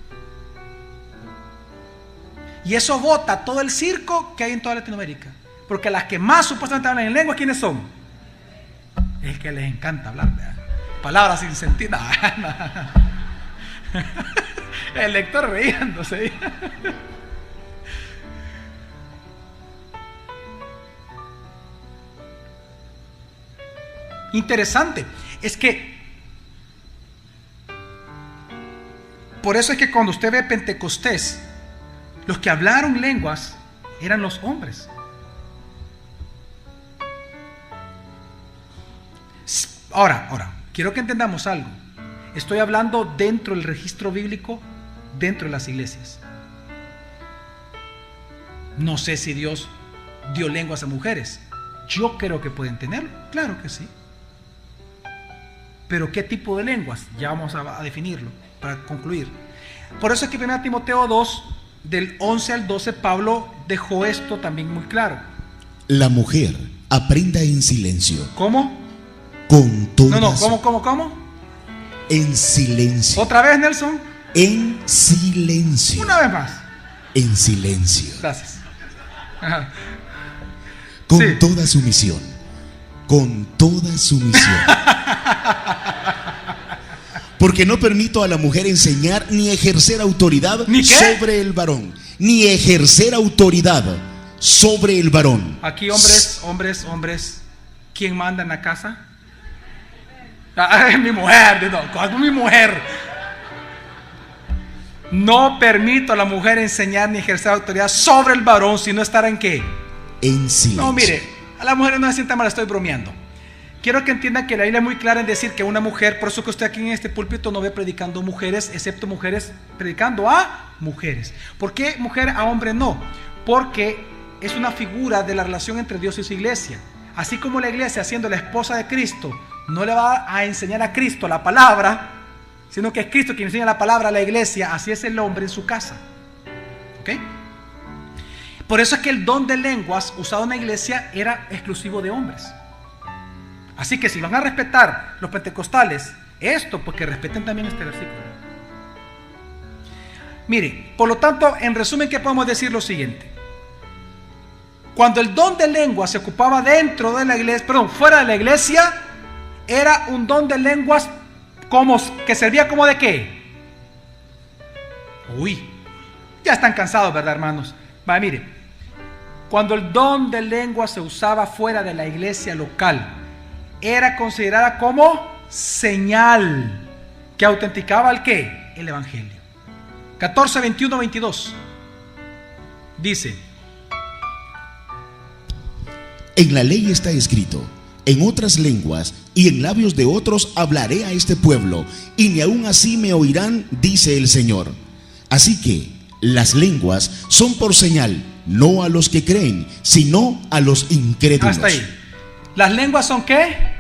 Y eso bota todo el circo que hay en toda Latinoamérica. Porque las que más supuestamente hablan en lenguas, ¿quiénes son? Es que les encanta hablar, ¿verdad? Palabras sin sentido. El lector reíndose. Interesante. Es que por eso es que cuando usted ve Pentecostés, los que hablaron lenguas eran los hombres. Ahora, quiero que entendamos algo. Estoy hablando dentro del registro bíblico, dentro de las iglesias. No sé si Dios dio lenguas a mujeres. Yo creo que pueden tenerlo, claro que sí. Pero ¿qué tipo de lenguas? Ya vamos a definirlo para concluir. Por eso es que 1 Timoteo 2, del 11 al 12, Pablo dejó esto también muy claro. La mujer aprenda en silencio. ¿Cómo? Con todas. ¿Cómo? En silencio. ¿Otra vez, Nelson? En silencio. Una vez más. En silencio. Gracias. Ajá. Con Sí. toda sumisión. Con toda sumisión. Porque no permito a la mujer enseñar ni ejercer autoridad ¿Ni qué? sobre el varón. Ni ejercer autoridad sobre el varón. Aquí hombres, ¿quién manda en la casa? Mi mujer, no, mi mujer. No permito a la mujer enseñar ni ejercer autoridad sobre el varón, sino estar en qué. En silencio. No, mire, a las mujeres no se sientan mal, estoy bromeando. Quiero que entiendan que la Biblia es muy clara en decir que una mujer, por eso que usted aquí en este púlpito no ve predicando mujeres, excepto mujeres predicando a mujeres. ¿Por qué mujer a hombre no? Porque es una figura de la relación entre Dios y su iglesia. Así como la iglesia, siendo la esposa de Cristo, no le va a enseñar a Cristo la palabra, sino que es Cristo quien enseña la palabra a la iglesia, así es el hombre en su casa. ¿Ok? Por eso es que el don de lenguas usado en la iglesia era exclusivo de hombres. Así que si van a respetar los pentecostales esto, pues que respeten también este versículo. Mire, por lo tanto, en resumen, ¿qué podemos decir? Lo siguiente. Cuando el don de lengua se ocupaba dentro de la iglesia, fuera de la iglesia, era un don de lenguas que servía como de qué. Uy, ya están cansados, ¿verdad, hermanos? Va, mire, cuando el don de lengua se usaba fuera de la iglesia local, era considerada como señal que autenticaba el qué, el evangelio. 14, 21, 22 dice: en la ley está escrito: en otras lenguas y en labios de otros hablaré a este pueblo, y ni aun así me oirán, dice el Señor. Así que las lenguas son por señal, no a los que creen, sino a los incrédulos. Hasta ahí. ¿Las lenguas son qué?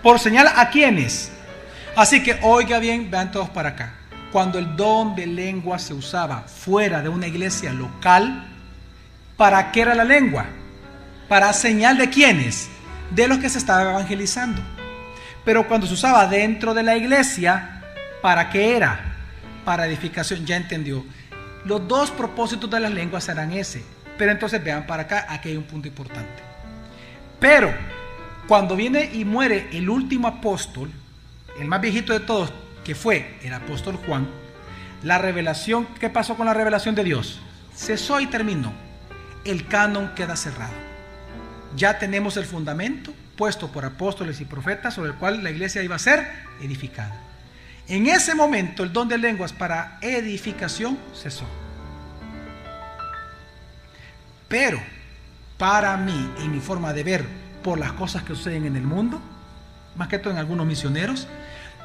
Por señal, ¿a quiénes? Así que oiga bien, vean todos para acá. Cuando el don de lengua se usaba fuera de una iglesia local, ¿para qué era la lengua? Para señal de quiénes, de los que se estaba evangelizando. Pero cuando se usaba dentro de la iglesia, ¿para qué era? Para edificación. Ya entendió. Los dos propósitos de las lenguas serán ese. Pero entonces vean para acá, aquí hay un punto importante. Pero cuando viene y muere el último apóstol, el más viejito de todos, que fue el apóstol Juan, la revelación, ¿qué pasó con la revelación de Dios? Cesó y terminó. El canon queda cerrado. Ya tenemos el fundamento puesto por apóstoles y profetas sobre el cual la iglesia iba a ser edificada. En ese momento el don de lenguas para edificación cesó. Pero para mí, en mi forma de ver, por las cosas que suceden en el mundo, más que todo en algunos misioneros,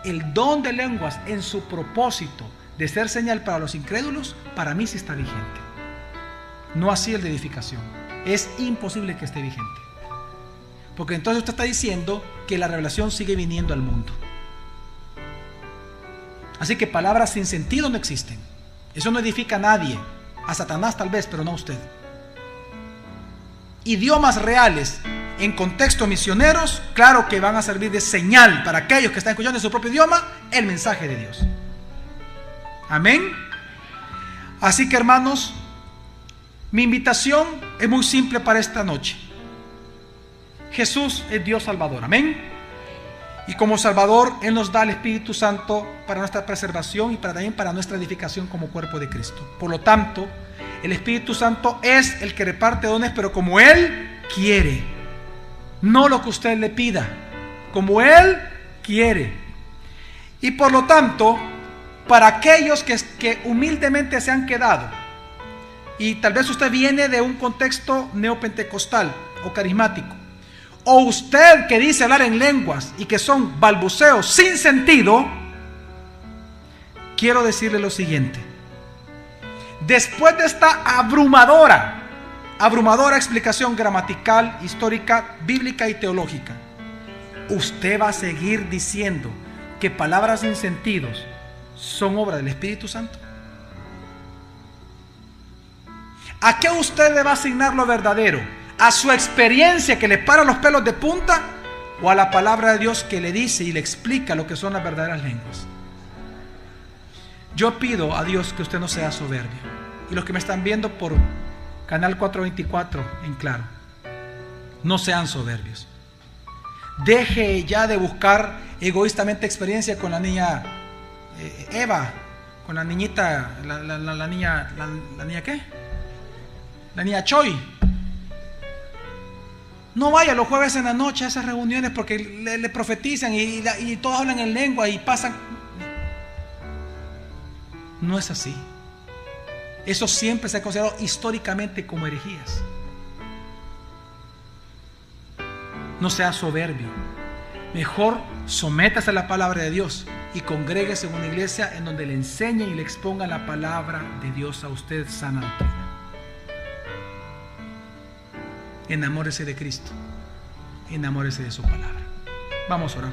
el don de lenguas en su propósito de ser señal para los incrédulos, para mí sí está vigente. No así el de edificación. Es imposible que esté vigente. Porque entonces usted está diciendo que la revelación sigue viniendo al mundo. Así que palabras sin sentido no existen. Eso no edifica a nadie. A Satanás tal vez, pero no a usted. Idiomas reales en contextos misioneros, claro que van a servir de señal para aquellos que están escuchando en su propio idioma el mensaje de Dios. Amén. Así que, hermanos, mi invitación es muy simple para esta noche. Jesús es Dios Salvador, amén. Y como Salvador, Él nos da el Espíritu Santo para nuestra preservación y también para nuestra edificación como cuerpo de Cristo. Por lo tanto, el Espíritu Santo es el que reparte dones, pero como Él quiere. No lo que usted le pida, como Él quiere. Y por lo tanto, para aquellos que humildemente se han quedado, y tal vez usted viene de un contexto neopentecostal o carismático, o usted que dice hablar en lenguas y que son balbuceos sin sentido, quiero decirle lo siguiente. Después de esta abrumadora explicación gramatical, histórica, bíblica y teológica, usted va a seguir diciendo que palabras sin sentidos son obra del Espíritu Santo. ¿A qué usted le va a asignar lo verdadero? ¿A su experiencia que le para los pelos de punta? ¿O a la palabra de Dios que le dice y le explica lo que son las verdaderas lenguas? Yo pido a Dios que usted no sea soberbio. Y los que me están viendo por Canal 424 en Claro, no sean soberbios. Deje ya de buscar egoístamente experiencia con la niña Eva, con la niñita, la niña ¿qué? La niña Choi. No vaya los jueves en la noche a esas reuniones porque le profetizan y todos hablan en lengua y pasan. No es así. Eso siempre se ha considerado históricamente como herejías. No sea soberbio. Mejor sométase a la palabra de Dios y congréguese en una iglesia en donde le enseñen y le expongan la palabra de Dios a usted, sana doctrina. Enamórese de Cristo. Enamórese de su palabra. Vamos a orar.